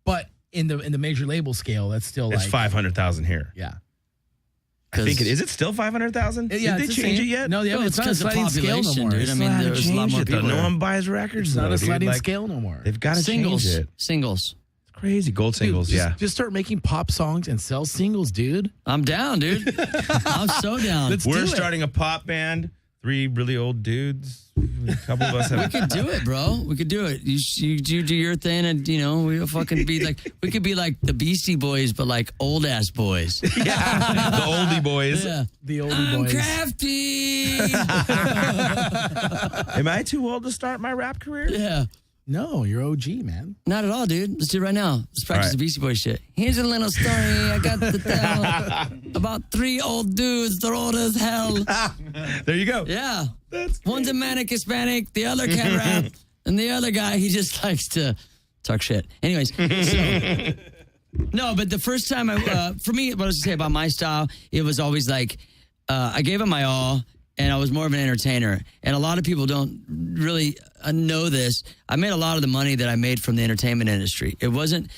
But in the major label scale, that's still it's 500,000 here. Yeah. I think is it still 500,000? Yeah, Did they change it yet? No, it's not a sliding scale no more. Dude. I mean, there's a lot more people. No one buys records. It's not a sliding scale no more. They've got to change it. Singles. It's crazy. Gold singles, Just start making pop songs and sell singles, dude. I'm down, dude. I'm so down. We're starting a pop band. 3 really old dudes. A couple of us have. We could do it, bro. We could do it. You do your thing, and we'll fucking be like. We could be like the Beastie Boys, but like old ass boys. Yeah, the oldie boys. Yeah, the oldie boys. Crafty. Am I too old to start my rap career? Yeah. No, you're OG, man. Not at all, dude. Let's do it right now. Let's practice the Beastie Boys shit. Here's a little story I got to tell about 3 old dudes. They're old as hell. There you go. Yeah. One's a manic Hispanic. The other can't rap. And the other guy, he just likes to talk shit. Anyways, so... No, but the first time for me, what I was to say about my style, it was always like, I gave it my all. And I was more of an entertainer. And a lot of people don't really know this. I made a lot of the money that I made from the entertainment industry. It was like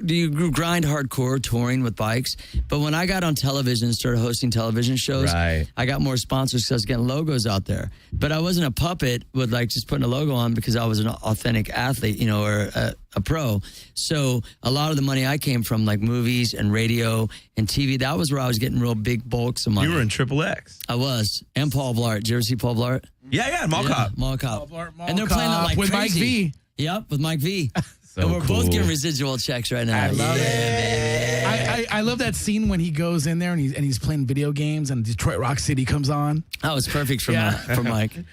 you grind hardcore touring with bikes. But when I got on television and started hosting television shows, I got more sponsors because I was getting logos out there. But I wasn't a puppet with like just putting a logo on because I was an authentic athlete, or a pro. So a lot of the money I came from like movies and radio and TV. That was where I was getting real big bulks of money. You were in Triple X. I was. And Paul Blart. Did you ever see Paul Blart? Yeah, Mall Cop. Mall Cop. Mall And they're playing that like with crazy. Mike V. Yep, with Mike V. So and we're cool. both getting residual checks right now. I love it. I love that scene when he goes in there and he's playing video games and Detroit Rock City comes on. That was perfect for Mike. Dude,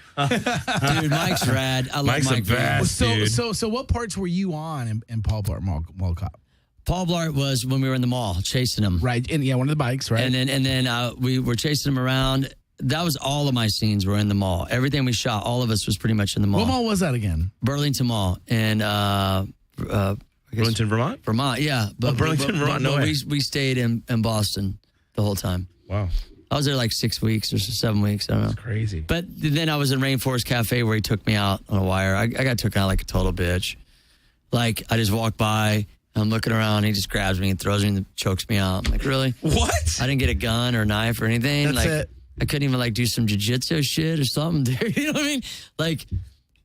Mike's rad. I love Mike's Mike the best, dude. So what parts were you on in Paul Blart Mall Cop? Paul Blart was when we were in the mall chasing him. Right, and one of the bikes, right? And then we were chasing him around. That was all of my scenes were in the mall. Everything we shot, all of us was pretty much in the mall. What mall was that again? Burlington Mall and Burlington, Vermont? Vermont, yeah. But Burlington, Vermont, no way. We stayed in Boston the whole time. Wow. I was there like 6 weeks or 7 weeks. I don't know. That's crazy. But then I was in Rainforest Cafe where he took me out on a wire. I got taken out like a total bitch. Like, I just walked by, I'm looking around, he just grabs me and throws me and chokes me out. I'm like, really? What? I didn't get a gun or a knife or anything. That's like, it. I couldn't even like do some jiu-jitsu shit or something, dude. You know what I mean? Like,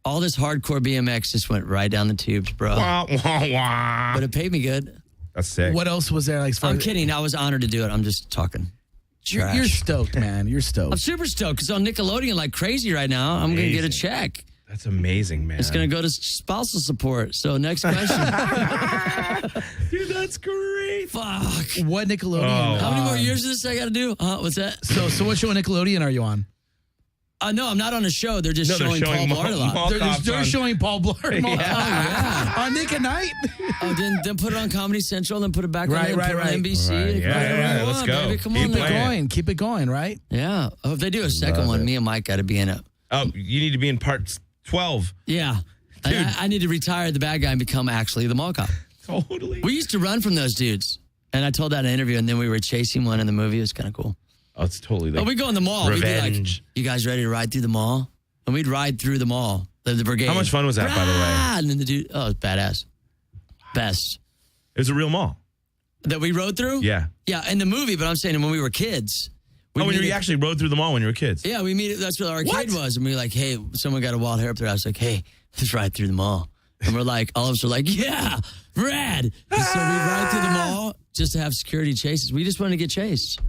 all this hardcore BMX just went right down the tubes, bro. Wah, wah, wah. But it paid me good. That's sick. What else was there? Like, I'm kidding. I was honored to do it. I'm just talking trash. You're stoked, man. You're stoked. I'm super stoked because on Nickelodeon like crazy right now. I'm going to get a check. That's amazing, man. It's going to go to spousal support. So next question. Dude, that's great. Fuck. What Nickelodeon? How many more years of this I got to do? What's that? So what show on Nickelodeon are you on? No, I'm not on a show. They're just showing Paul Blart a lot. They're showing Paul Blart. On Nick at Night. Then put it on Comedy Central, then put it back Right, on, right, put it on right. NBC. Yeah, let's go. Baby, come on, Keep it going, right? Yeah. Oh, if they do a second one, me and Mike got to be in it. Oh, you need to be in part 12. Yeah. I need to retire the bad guy and become actually the mall cop. Totally. We used to run from those dudes. And I told that in an interview, and then we were chasing one in the movie. It was kind of cool. Oh, it's totally like we go in the mall. Revenge. We'd be like, you guys ready to ride through the mall? And we'd ride through the mall. The brigade. How much fun was that, by the way? And then the dude, it was badass. Best. It was a real mall. That we rode through? Yeah. Yeah, in the movie, but I'm saying when we were kids. When you actually rode through the mall when you were kids? Yeah, that's where the arcade was. And we were like, hey, someone got a wild hair up there. I was like, hey, let's ride through the mall. And we're like, all of us are like, yeah, rad. And so we ride through the mall just to have security chases. We just wanted to get chased.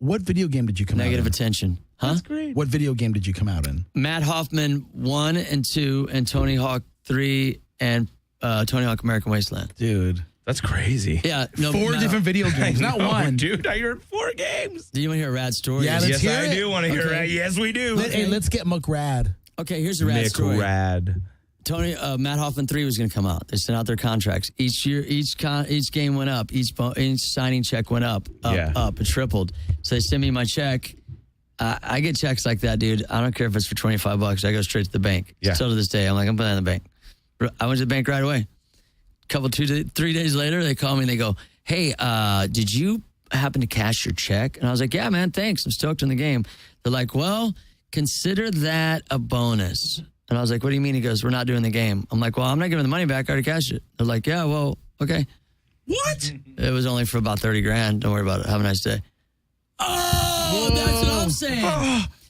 What video game did you come Negative out in? attention. Huh? That's great. What video game did you come out in? Matt Hoffman 1 and 2 and Tony Hawk 3 and Tony Hawk American Wasteland. Dude. That's crazy. Yeah. No, 4 different video games, not one. Dude, I heard 4 games. Do you want to hear a rad story? Yeah, let's Yes, hear I it. do want to hear it. Yes, we do. Hey, let's get McRad. Okay, here's a rad story. McRad. Tony, Matt Hoffman 3 was going to come out. They sent out their contracts. Each year, each game went up. Each signing check went up. It tripled. So they send me my check. I get checks like that, dude. I don't care if it's for $25. I go straight to the bank. Yeah. Still to this day, I'm like, I'm putting that in the bank. I went to the bank right away. 3 days later, they call me and they go, hey, did you happen to cash your check? And I was like, yeah, man, thanks. I'm stoked in the game. They're like, well, consider that a bonus. And I was like, what do you mean? He goes, we're not doing the game. I'm like, well, I'm not giving the money back. I already cashed it. They're like, yeah, well, okay. What? It was only for about $30,000. Don't worry about it. Have a nice day. Oh, that's what I'm saying.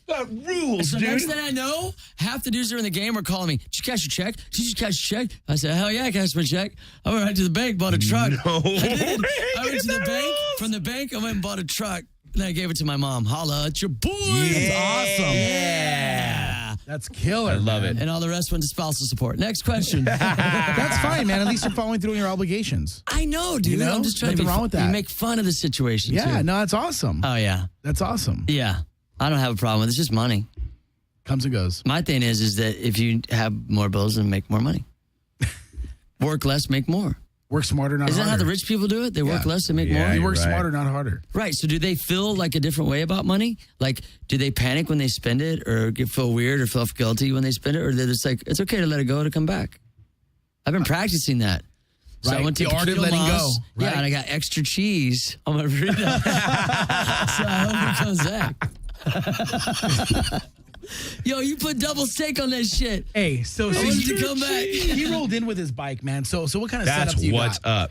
That rules, So dude. next thing I know, half the dudes that are in the game are calling me, did you cash your check? Did you cash your check? I said, hell yeah, I cashed my check. I went right to the bank, bought a truck. No I did. way. I went to the bank. From the bank, I went and bought a truck. Then I gave it to my mom. Holla at your boy. That's awesome. Yeah. That's killer. I love it. And all the rest went to spousal support. Next question. That's fine, man. At least you're following through on your obligations. I know, dude. You know? I'm just trying to Nothing be wrong with that. You make fun of the situation, Yeah, too. no, that's awesome. Oh, yeah. That's awesome. Yeah. I don't have a problem with it. It's just money. Comes and goes. My thing is that if you have more bills, then make more money. Work less, make more. Work smarter, not Isn't harder. that how the rich people do it? They work less, they make Yeah, more? You you're work right. smarter, not harder. Right. So do they feel like a different way about money? Like, do they panic when they spend it or feel weird or feel guilty when they spend it? Or they're just like, it's okay to let it go to come back? I've been practicing that. So I Right. went to The art of Taquito letting Mas. go, Yeah, right? and I got extra cheese on my burrito. So I hope it comes back. Yo, you put double steak on that shit. Hey, so I wanted to come back. he rolled in with his bike, man. So what kind of That's setup do you what's got? up.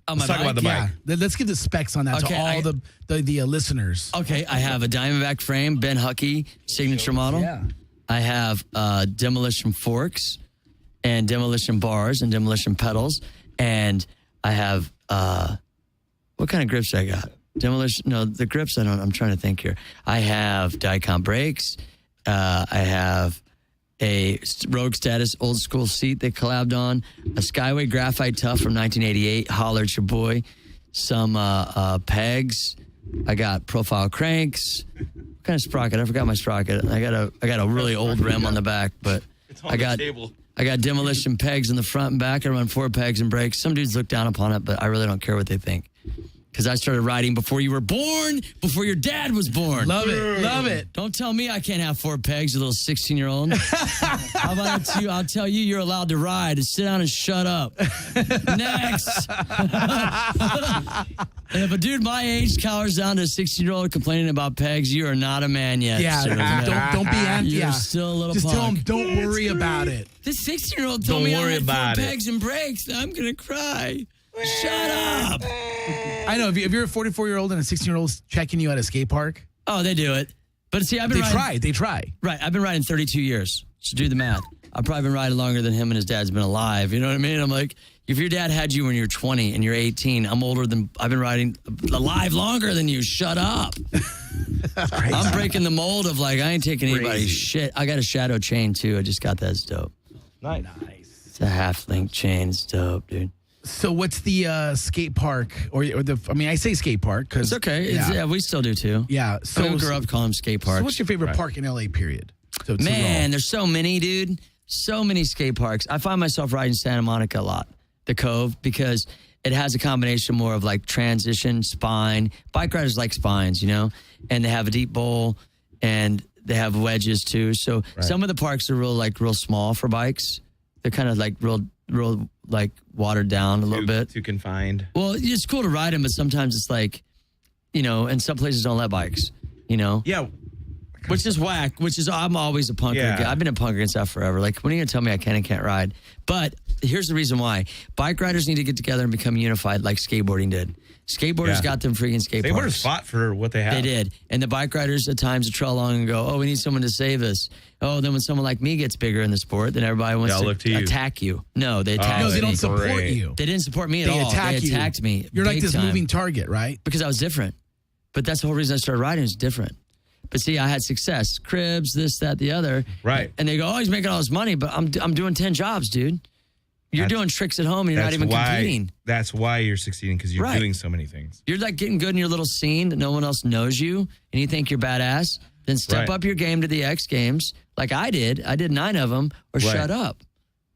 On my Let's talk about the Yeah, bike. let's give the specs on that Okay, to all I- the listeners. Okay, I have a Diamondback frame, Ben Huckey signature model. Yeah. I have demolition forks and demolition bars and demolition pedals. And I have, what kind of grips I got? The grips, I'm trying to think here. I have Dicom brakes. I have a Rogue Status old school seat they collabed on, a Skyway Graphite Tough from 1988, holler at your boy, some pegs. I got profile cranks. What kind of sprocket? I forgot my sprocket. I got a really old rim on the back, but I got demolition pegs in the front and back. I run 4 pegs and brakes. Some dudes look down upon it, but I really don't care what they think. Because I started riding before you were born, before your dad was born. Love it. Love it. Don't tell me I can't have 4 pegs, you little 16-year-old. How about you? I'll tell you you're allowed to ride. Sit down and shut up. Next. And if a dude my age cowers down to a 16-year-old complaining about pegs, you are not a man yet. Yeah, sir. don't be anti. You're Yeah. still a little Just tell him, punk. don't worry about it. This 16-year-old told Don't me I worry had 4 about it. pegs and brakes. I'm going to cry. Shut up. I know. If you're a 44-year-old and a 16-year-old checking you at a skate park, Oh, they do it. But see, I've been riding. They try. Right. I've been riding 32 years. So do the math. I've probably been riding longer than him and his dad's been alive. You know what I mean? I'm like, if your dad had you when you're 20 and you're 18, I've been riding alive longer than you. Shut up. I'm breaking the mold of like, I ain't taking anybody's shit. I got a shadow chain too. I just got that. It's dope. Nice. It's a half link chain. It's dope, dude. So what's the skate park or the? I mean, I say skate park because It's okay. Yeah, we still do too. Yeah. So I grew up calling them skate parks. So what's your favorite park in LA? Period. So Man, there's so many, dude. So many skate parks. I find myself riding Santa Monica a lot, the Cove, because it has a combination more of like transition, spine. Bike riders like spines, you know, and they have a deep bowl and they have wedges too. So some of the parks are real small for bikes. They're kind of like real like watered down a little bit. Too confined. Well, it's cool to ride them, but sometimes it's like, you know, and some places don't let bikes, you know? Yeah. Which is whack, I'm always a punker. Yeah. I've been a punker and stuff forever. Like, when are you going to tell me I can and can't ride? But here's the reason why. Bike riders need to get together and become unified like skateboarding did. Skateboarders got them freaking skate parks. Skateboarders fought for what they have. They did. And the bike riders at times would trail along and go, oh, we need someone to save us. Oh, then when someone like me gets bigger in the sport, then everybody wants to attack you. No, they attack No, me. they don't support you. They didn't support me at all. They attacked me. You're like big this time. moving target, right? Because I was different. But that's the whole reason I started riding is different. But see, I had success. Cribs, this, that, the other. Right. And they go, oh, he's making all this money, but I'm doing 10 jobs, dude. You're doing tricks at home and you're not even competing. That's why you're succeeding, because you're doing so many things. You're like getting good in your little scene that no one else knows you and you think you're badass. Then step up your game to the X Games like I did. I did 9 of them or shut up.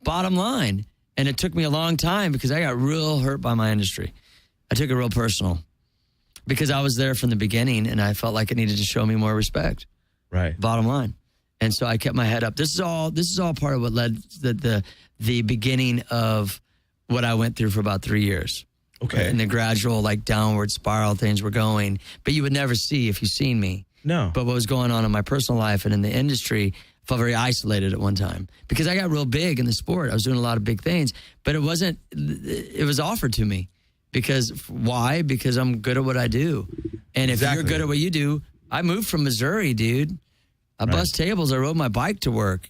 Bottom line. And it took me a long time because I got real hurt by my industry. I took it real personal because I was there from the beginning and I felt like it needed to show me more respect. Right. Bottom line. And so I kept my head up. This is all part of what led the beginning of what I went through for about 3 years. Okay. And the gradual like downward spiral things were going, but you would never see if you've seen me. No. But what was going on in my personal life and in the industry, I felt very isolated at one time because I got real big in the sport. I was doing a lot of big things, but it was offered to me because why? Because I'm good at what I do. And if you're good at what you do, I moved from Missouri, dude. I bust tables. I rode my bike to work.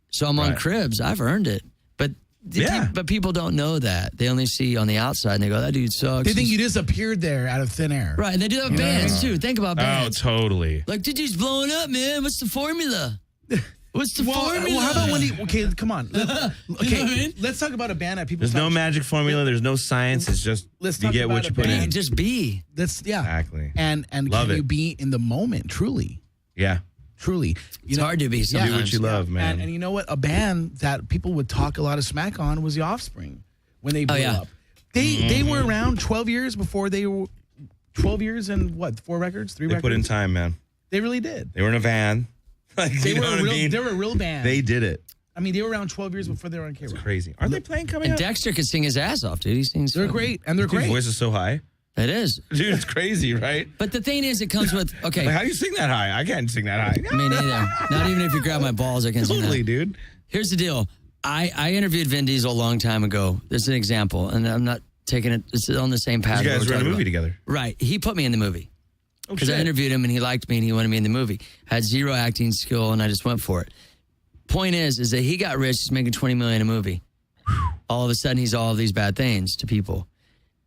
So I'm on cribs. I've earned it. But people don't know that. They only see on the outside and they go, that dude sucks. They think you disappeared there out of thin air. Right. And they do have bands too. Think about bands. Oh, totally. Like, dude, he's blowing up, man. What's the formula? What's the formula? Well, how about when okay, come on. You know what I mean? Let's talk about a band that people There's no magic formula. There's no science. It's just you get what you put in. Just be. Exactly. And Love can it. you be in the moment, truly? Yeah. Truly. It's hard to be sometimes. Do what you love, man. And you know what? A band that people would talk a lot of smack on was The Offspring when they blew up. They were around 12 years before they were 12 years and what, 4 records, 3 records? They put in time, man. They really did. They were in a van. They were a real band. They did it. I mean, they were around 12 years before they were on K-Rock. It's crazy. Aren't they playing coming And up? Dexter could sing his ass off, dude. He sings. They're great, and they're Dude's great. voice is so high. It is. Dude, it's crazy, right? But the thing is, it comes with, okay. Like, how do you sing that high? I can't sing that high. Me neither. Not even if you grab my balls, I can't sing that. Totally, dude. Here's the deal. I interviewed Vin Diesel a long time ago. This is an example, and I'm not taking it. It's on the same path. You guys were in a movie together. Right. He put me in the movie. Because I shit. interviewed him, and he liked me, and he wanted me in the movie. I had 0 acting skill, and I just went for it. Point is that he got rich. He's making $20 million a movie. All of a sudden, he's all of these bad things to people.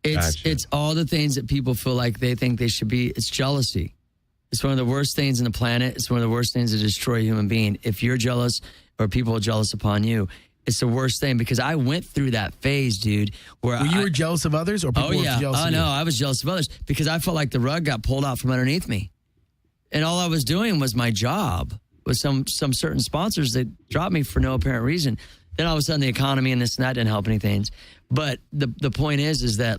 It's all the things that people feel like they think they should be. It's jealousy. It's one of the worst things in the planet. It's one of the worst things to destroy a human being. If you're jealous or people are jealous upon you, it's the worst thing because I went through that phase, dude. Where you were jealous of others or people were jealous of you? No, I was jealous of others because I felt like the rug got pulled out from underneath me. And all I was doing was my job with some certain sponsors that dropped me for no apparent reason. Then all of a sudden the economy and this and that didn't help anything. But the point is that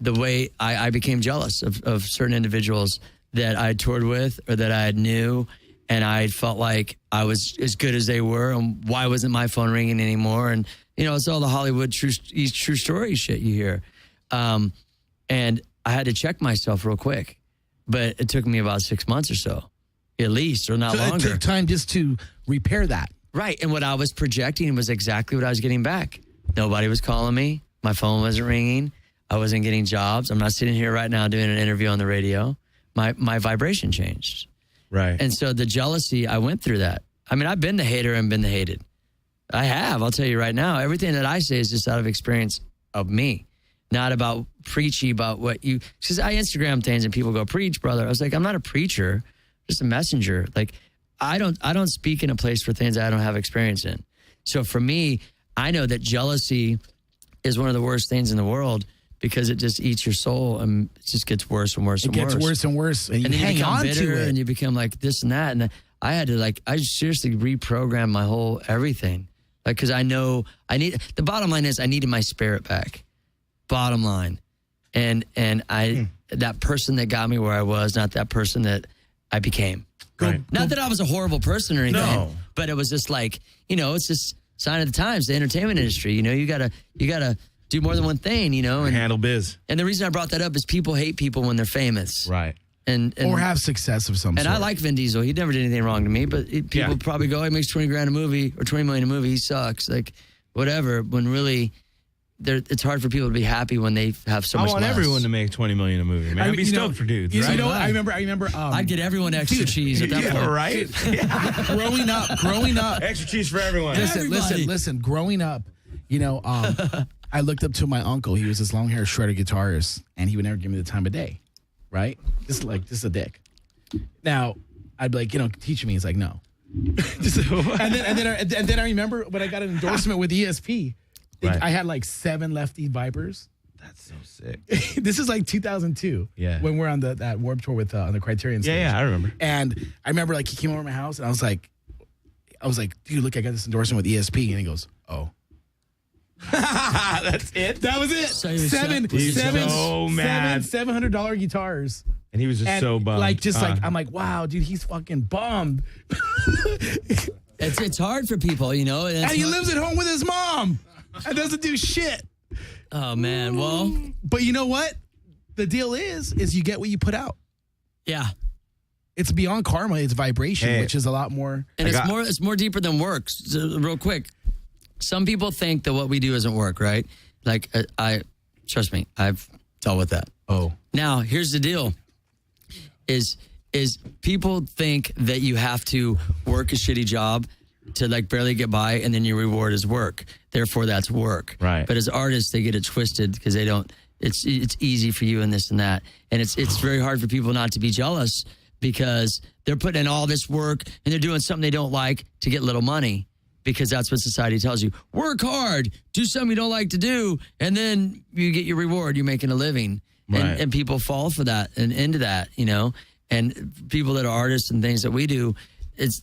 the way I became jealous of certain individuals that I toured with or that I knew, and I felt like I was as good as they were, and why wasn't my phone ringing anymore? And it's all the Hollywood true story shit you hear. And I had to check myself real quick, but it took me about 6 months or so, at least, or not longer. It took time just to repair that. Right. And what I was projecting was exactly what I was getting back. Nobody was calling me. My phone wasn't ringing. I wasn't getting jobs. I'm not sitting here right now doing an interview on the radio. My vibration changed. Right. And so the jealousy, I went through that. I mean, I've been the hater and been the hated. I have. I'll tell you right now. Everything that I say is just out of experience of me, not about preachy about what you. Because I Instagram things and people go, preach, brother. I was like, I'm not a preacher, just a messenger. Like, I don't speak in a place for things I don't have experience in. So for me, I know that jealousy is one of the worst things in the world because it just eats your soul and it just gets worse and worse and worse. It gets worse and worse. And you then hang become on bitter to it. and you become like this and that. And I had to I seriously reprogrammed my whole everything. Like, because I know the bottom line is I needed my spirit back. Bottom line. And that person that got me where I was, not that person that I became. Not that I was a horrible person or anything, but it was just like, it's just sign of the times, the entertainment industry. You gotta do more than one thing, and handle biz. And the reason I brought that up is people hate people when they're famous. Right. or have success of some and sort. I like Vin Diesel. He never did anything wrong to me, but people probably go, he makes 20 grand a movie or 20 million a movie. He sucks. Like, whatever. When really, it's hard for people to be happy when they have so much I want less. everyone to make 20 million a movie, man. I'd be stoked for dudes, right? You know, I remember. I'd get everyone extra cheese at that point. Right? growing up. Extra cheese for everyone. Listen. Growing up, you know, I looked up to my uncle. He was this long hair shredder guitarist, and he would never give me the time of day. Right? Just a dick. Now, I'd be like, you know, teach me. He's like, no. and then I remember when I got an endorsement with ESP. Right. I had like 7 Lefty Vipers. That's so sick. This is like 2002. Yeah. When we're on that Warped Tour with on the Criterion stage. Yeah, I remember. And I remember like he came over to my house and I was like, dude, look, I got this endorsement with ESP. And he goes, oh. That's it? That was it. So He's so mad. $700 guitars. And he was just so bummed. I'm like, wow, dude, he's fucking bummed. It's hard for people, you know. And he lives at home with his mom and doesn't do shit. Oh, man. Well. But you know what? The deal is you get what you put out. Yeah. It's beyond karma. It's vibration, which is a lot more. And it's more deeper than work. So, real quick. Some people think that what we do isn't work, right? Like, trust me, I've dealt with that. Oh. Now, here's the deal. Is people think that you have to work a shitty job to like barely get by and then your reward is work. Therefore, that's work. Right. But as artists, they get it twisted because they don't, it's easy for you and this and that. And it's very hard for people not to be jealous because they're putting in all this work and they're doing something they don't like to get little money. Because that's what society tells you. Work hard, do something you don't like to do, and then you get your reward. You're making a living. Right. And people fall for that and into that, you know. And people that are artists and things that we do,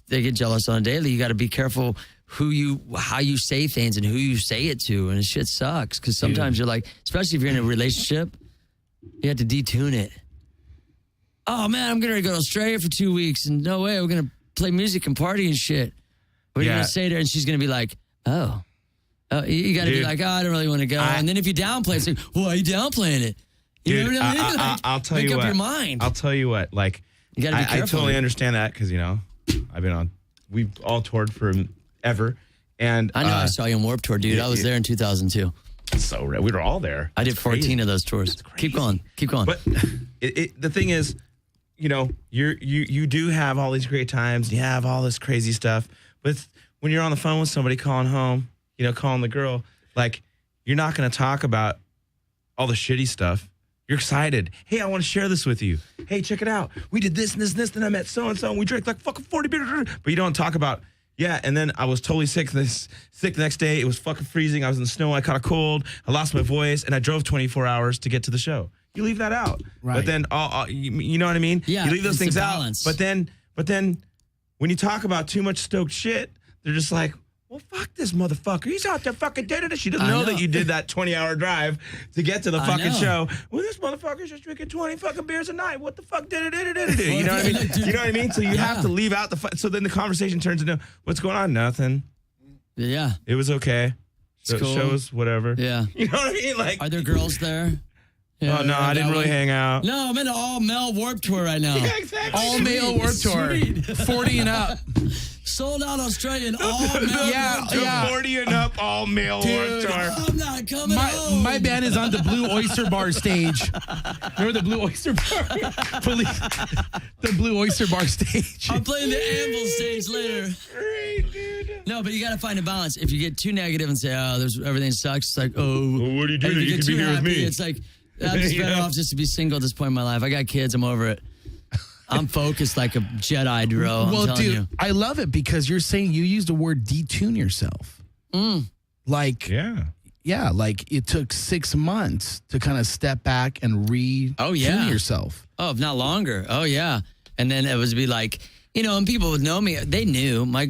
they get jealous on a daily. You got to be careful how you say things and who you say it to. And shit sucks. Because sometimes you're like, especially if you're in a relationship, you have to detune it. Oh, man, I'm going to go to Australia for 2 weeks, and no way, we're going to play music and party and shit. What are you going to say to her? And she's going to be like, oh, you got to be like, oh, I don't really want to go. And then if you downplay it, it's like, well, why are you downplaying it? You know what I mean? Like, I'll tell you make what. up your mind. I'll tell you what. Like, you got to be careful. I totally understand that because, you know, we've all toured forever. And I know I saw you on Warped Tour, dude. I was there in 2002. So rad. We were all there. I did 14 of those tours. Keep going. But the thing is, you know, you do have all these great times. You have all this crazy stuff. But when you're on the phone with somebody calling home, you know, calling the girl, like, you're not going to talk about all the shitty stuff. You're excited. Hey, I want to share this with you. Hey, check it out. We did this and this and this. Then I met so-and-so and we drank like fucking 40 beers. But you don't talk about, and then I was totally sick the next day. It was fucking freezing. I was in the snow. I caught a cold. I lost my voice. And I drove 24 hours to get to the show. You leave that out. Right. But then, you know what I mean? Yeah, you leave those things out. Balance. But then when you talk about too much stoked shit, they're just like, well, fuck this motherfucker. He's out there fucking doing it. She doesn't know that you did that 20-hour drive to get to the fucking show. Well, this motherfucker's just drinking 20 fucking beers a night. What the fuck did it? You know what I mean? You know what I mean? So you have to leave out so then the conversation turns into, what's going on? Nothing. Yeah. It was okay. So cool. Shows, whatever. Yeah. You know what I mean? Like, are there girls there? Yeah, oh, no, I didn't really hang out. No, I'm in an all-male Warped Tour right now. Yeah, exactly. All-male Warped Tour. 40 and up. Sold out Australian all-male Yeah. 40 and up, all-male Warped Tour. I'm not coming home. My band is on the Blue Oyster Bar stage. Remember the Blue Oyster Bar? The Blue Oyster Bar stage. I'm playing the Anvil stage later. Great, dude. No, but you got to find a balance. If you get too negative and say, everything sucks, it's like, well, what do you do? If You get can be too here with happy, me. it's like, I'm just better off just to be single at this point in my life. I got kids. I'm over it. I'm focused like a Jedi, Dro. I'm telling you. I love it because you're saying you used the word detune yourself. Like, like it took 6 months to kind of step back and retune yourself. Oh, if not longer. Oh, yeah. And then it was be like, you know, and people would know me. They knew. My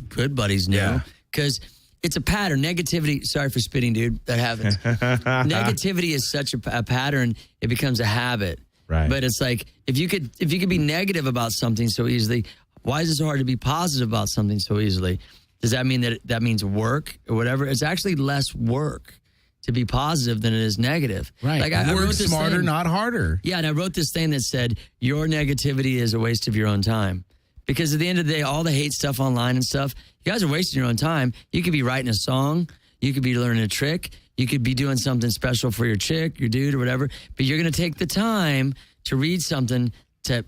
good buddies knew. Because it's a pattern. Negativity. Sorry for spitting, dude. That happens. Negativity is such a pattern. It becomes a habit. Right. But it's like if you could be negative about something so easily, why is it so hard to be positive about something so easily? Does that mean that means work or whatever? It's actually less work. to be positive than it is negative. Right. Like I Work wrote this smarter, thing. not harder. Yeah, and I wrote this thing that said, your negativity is a waste of your own time. Because at the end of the day, all the hate stuff online and stuff, you guys are wasting your own time. You could be writing a song. You could be learning a trick. You could be doing something special for your chick, your dude, or whatever. But you're going to take the time to read something, to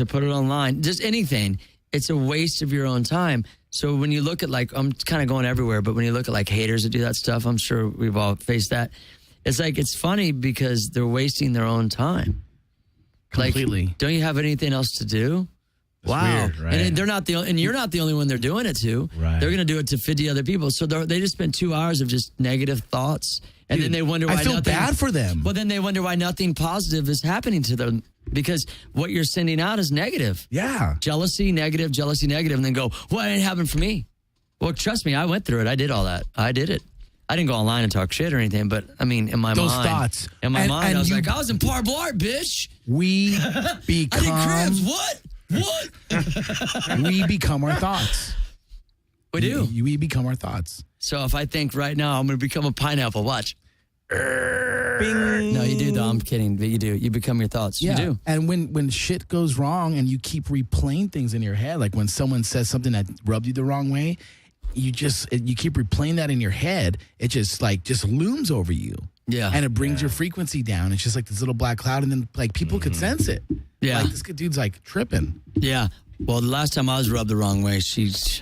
put it online, just anything. It's a waste of your own time. So when you look at like, I'm kind of going everywhere, but when you look at like haters that do that stuff, I'm sure we've all faced that. It's like, it's funny because they're wasting their own time. Completely. Like, don't you have anything else to do? That's wow. weird, right? And they're not the and you're not the only one they're doing it to. Right. They're going to do it to 50 other people. So they just spend 2 hours of just negative thoughts. And Dude, then they wonder why I feel nothing, bad for them. Well, then they wonder why nothing positive is happening to them because what you're sending out is negative. Yeah. Jealousy, negative, and then go, well, it didn't happen for me. Well, trust me, I went through it. I did all that. I did it. I didn't go online and talk shit or anything, but I mean, in my Those mind. thoughts. In my mind, I was you- like, I was in Par Blart, bitch. We become. I did cribs. What? We become our thoughts. We do. We become our thoughts. So if I think right now I'm going to become a pineapple, watch. Bing. No, you do though. I'm kidding, but you do. You become your thoughts. Yeah. You do. And when shit goes wrong and you keep replaying things in your head, like when someone says something that rubbed you the wrong way, you keep replaying that in your head. It just looms over you. Yeah. And it brings your frequency down. It's just like this little black cloud, and then like people could sense it. Yeah. Like this dude's like tripping. Yeah. Well, the last time I was rubbed the wrong way,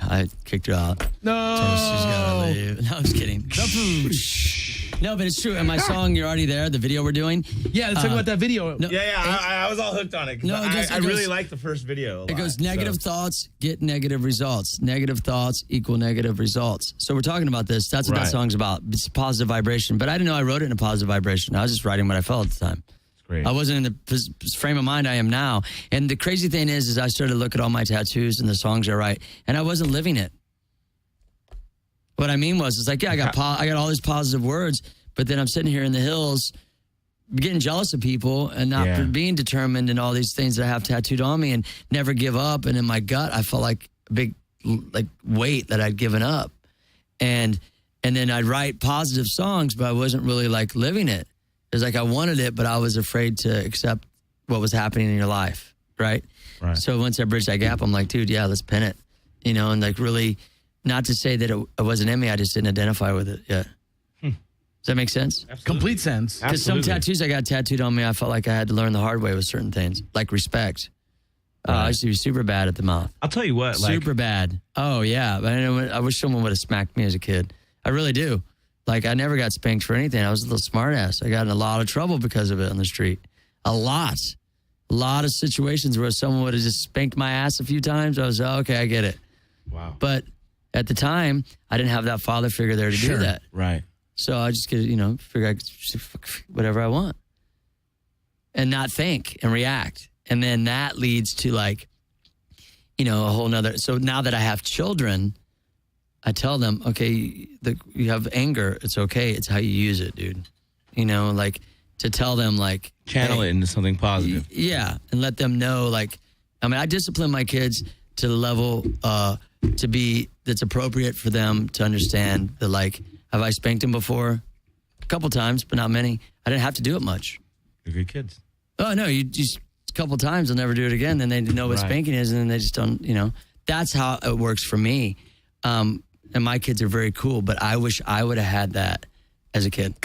I kicked her out. No. Told her she's gotta leave. No, I was kidding. No, but it's true. And my song, You're Already There, the video we're doing. Yeah, let's talk about that video. No, I was all hooked on it. No, I really like the first video. It goes negative thoughts, get negative results. Negative thoughts equal negative results. So we're talking about this. That's what that song's about. It's a positive vibration. But I didn't know I wrote it in a positive vibration. I was just writing what I felt at the time. Great. I wasn't in the frame of mind I am now. And the crazy thing is I started to look at all my tattoos and the songs I write, and I wasn't living it. What I mean was, it's like, yeah, I got all these positive words, but then I'm sitting here in the hills getting jealous of people and not being determined and all these things that I have tattooed on me and never give up. And in my gut, I felt like a big weight that I'd given up. And then I'd write positive songs, but I wasn't really like living it. It was like I wanted it, but I was afraid to accept what was happening in your life, right? So once I bridged that gap, I'm like, dude, yeah, let's pin it. You know, and like really, not to say that it wasn't in me, I just didn't identify with it yet. Does that make sense? Absolutely. Complete sense. Because some tattoos I got tattooed on me, I felt like I had to learn the hard way with certain things, like respect. I used to be super bad at the mouth. I'll tell you what. Super bad. Oh, yeah. I wish someone would have smacked me as a kid. I really do. Like, I never got spanked for anything. I was a little smart ass. I got in a lot of trouble because of it on the street. A lot of situations where someone would have just spanked my ass a few times. I was, okay, I get it. Wow. But at the time, I didn't have that father figure there to do that. Right. So I just could, figure I could whatever I want and not think and react. And then that leads to like, a whole nother. So now that I have children, I tell them, okay, you have anger. It's okay. It's how you use it, dude. Like to tell them like. Channel it into something positive. Yeah. And let them know like, I discipline my kids to the level that's appropriate for them to understand that like, have I spanked them before? A couple times, but not many. I didn't have to do it much. You're good kids. Oh, no, you just a couple times, they'll never do it again. Then they know what spanking is, and then they just don't, That's how it works for me. And my kids are very cool, but I wish I would have had that as a kid.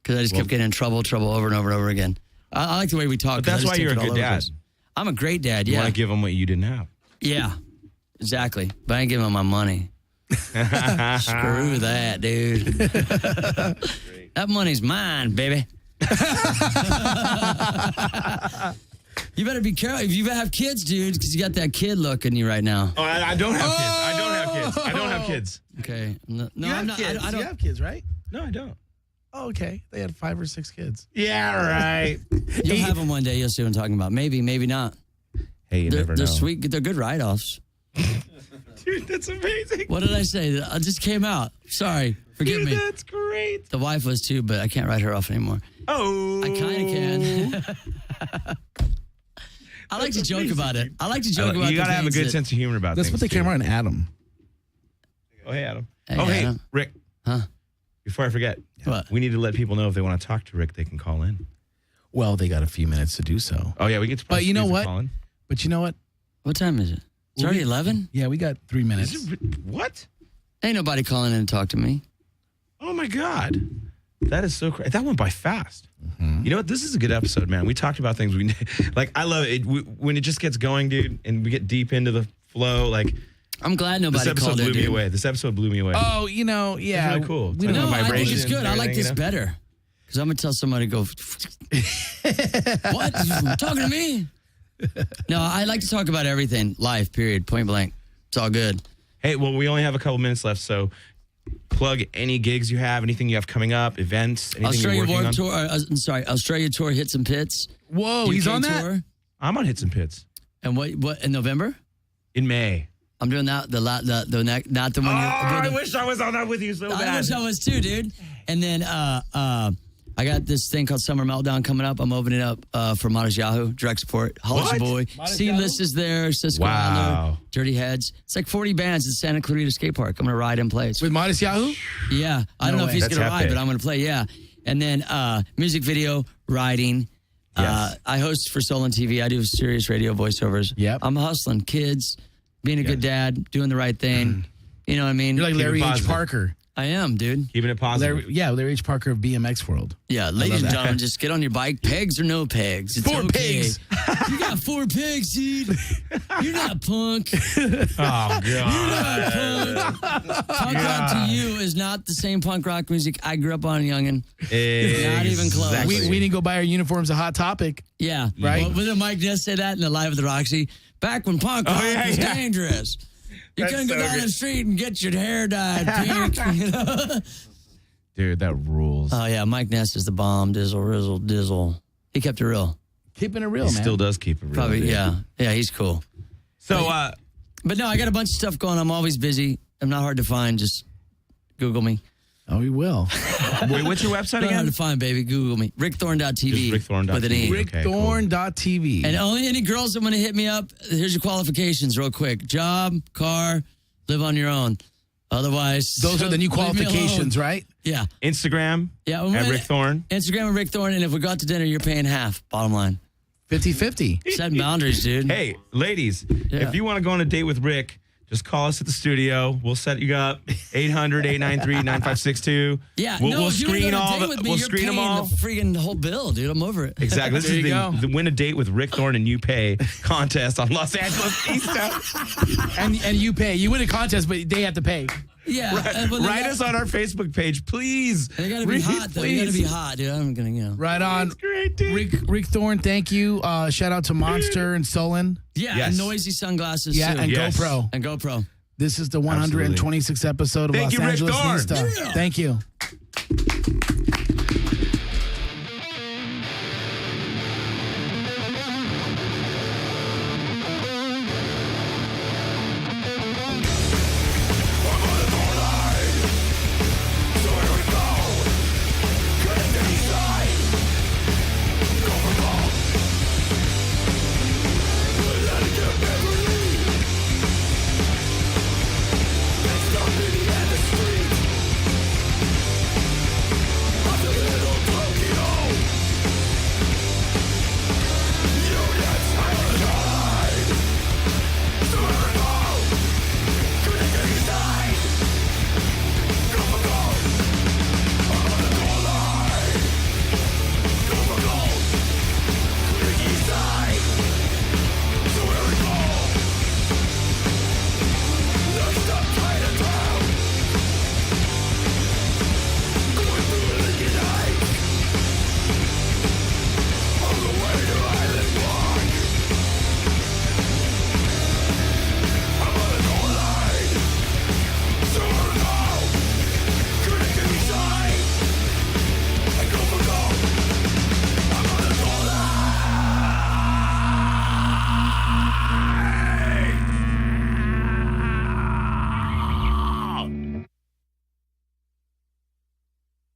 Because I just kept getting in trouble over and over and over again. I like the way we talk. But that's why you're a good dad. I'm a great dad, You yeah. want to give them what you didn't have. Yeah, exactly. But I ain't giving them my money. Screw that, dude. That money's mine, baby. You better be careful if you have kids, dude, because you got that kid look in you right now. Oh, I don't have kids. I don't have kids. Okay. No, You I'm have not. kids. I don't. You have kids, right? No, I don't. Oh, okay. They had 5 or 6 kids. Yeah, right. You'll have them one day. You'll see what I'm talking about. Maybe, maybe not. Hey, you never know. They're sweet. They're good write-offs. Dude, that's amazing. What did I say? I just came out. Sorry. Forgive me. That's great. The wife was too, but I can't write her off anymore. Oh. I kind of can. I like to joke about it. I like to joke about it. You got to have a good sense of humor about Let's things. put the camera on Adam. Oh, hey, Adam. Hey, Hey, Adam. Rick. Huh? Before I forget, What? we need to let people know if they want to talk to Rick, they can call in. Well, they got a few minutes to do so. Oh, yeah, we get to But you know what? call in. But you know what? What time is it? It's already 11? Yeah, we got 3 minutes. What? Ain't nobody calling in to talk to me. Oh, my God. That is so crazy. That went by fast. Mm-hmm. You know what? This is a good episode, man. We talked about things we like. I love it. When it just gets going, dude, and we get deep into the flow. Like, I'm glad nobody this episode called blew in, me dude. away. This episode blew me away. Oh, you know, yeah. It's really cool. It's We like don't No, know I think it's vibrations good. and I like everything, this better. Because I'm going to tell somebody to go, what? You talking to me? No, I like to talk about everything. Life, period, point blank. It's all good. Hey, well, we only have a couple minutes left, so plug any gigs you have, anything you have coming up, events, anything Australia you're working Warped on. Tour. I'm sorry, Australia Tour Hits and Pits. Whoa, UK he's on that? tour. I'm on Hits and Pits. And what in November? In May. I'm doing that. Not the one. I wish I was on that with you so bad. I wish I was too, dude. And then I got this thing called Summer Meltdown coming up. I'm opening it up for Modest Yahoo, direct support. Hollis What? Boy. C-List is there. Cisco Wow. Adler, Dirty Heads. It's like 40 bands at Santa Clarita Skate Park. I'm going to ride and play. With Modest Yahoo? Yeah. I don't No know if he's way. going to That's ride, epic. but I'm going to play, yeah. And then music video, writing. Yes. I host for Soul and TV. I do serious radio voiceovers. Yep. I'm hustling kids, being a good dad, doing the right thing. You know what I mean? You're like Keep it Larry H. positive. Parker. I am, dude. Keeping it positive. Larry H. Parker of BMX World. Yeah, ladies and gentlemen, just get on your bike. Pegs or no pegs. It's 4 okay. pigs. You got 4 pigs, dude. You're not punk. Oh, God. Punk rock to you is not the same punk rock music I grew up on, youngin'. Not even close. Exactly. We didn't go buy our uniforms at Hot Topic. Yeah. Right. Well, didn't Mike Ness say that in the Live at the Roxy? Back when punk rock was dangerous. You That's couldn't go so down good. the street and get your hair dyed pink. You know? Dude, that rules. Oh, yeah. Mike Ness is the bomb. Dizzle, rizzle, dizzle. He kept it real. Keeping it real, He man. still does keep it real. Probably, dude. yeah. Yeah, he's cool. So, But no, I got a bunch of stuff going. I'm always busy. I'm not hard to find. Just Google me. Oh, we will. wait, what's your website Not hard again? to find, baby. Google me. RickThorne.tv. Just RickThorne.tv. With an E. Okay, cool. RickThorne.tv. And only any girls that want to hit me up, here's your qualifications real quick. Job, car, live on your own. Otherwise, Those are the new leave me alone. qualifications, right? Yeah. Instagram Yeah. at Rick Thorne. Instagram and Rick Thorne. And if we go out to dinner, you're paying half. Bottom line. 50-50. Setting boundaries, dude. Hey, ladies, Yeah. if you want to go on a date with Rick, just call us at the studio. We'll set you up. 800-893-9562. Yeah. We'll, no, we'll if you wanna screen go on a all date the. with me, We'll you're screen them paying all. the freaking whole bill, dude. I'm over it. Exactly. This There is you go. the Win a Date with Rick Thorne and You Pay contest on Los Angeles East. And you pay. You win a contest, but they have to pay. Yeah. But Write us on our Facebook page, please. They gotta be Read, hot, though. You gotta be please. hot, dude. I'm gonna, Right on. That's great, dude. Rick Thorne, thank you. Shout out to Monster and Solon. Yeah, Yes. and noisy sunglasses, Yeah, too. and Yes. GoPro. And GoPro. This is the 126th episode of Thank Los you, Rick Angeles Thorne. Nista. Yeah. Thank you.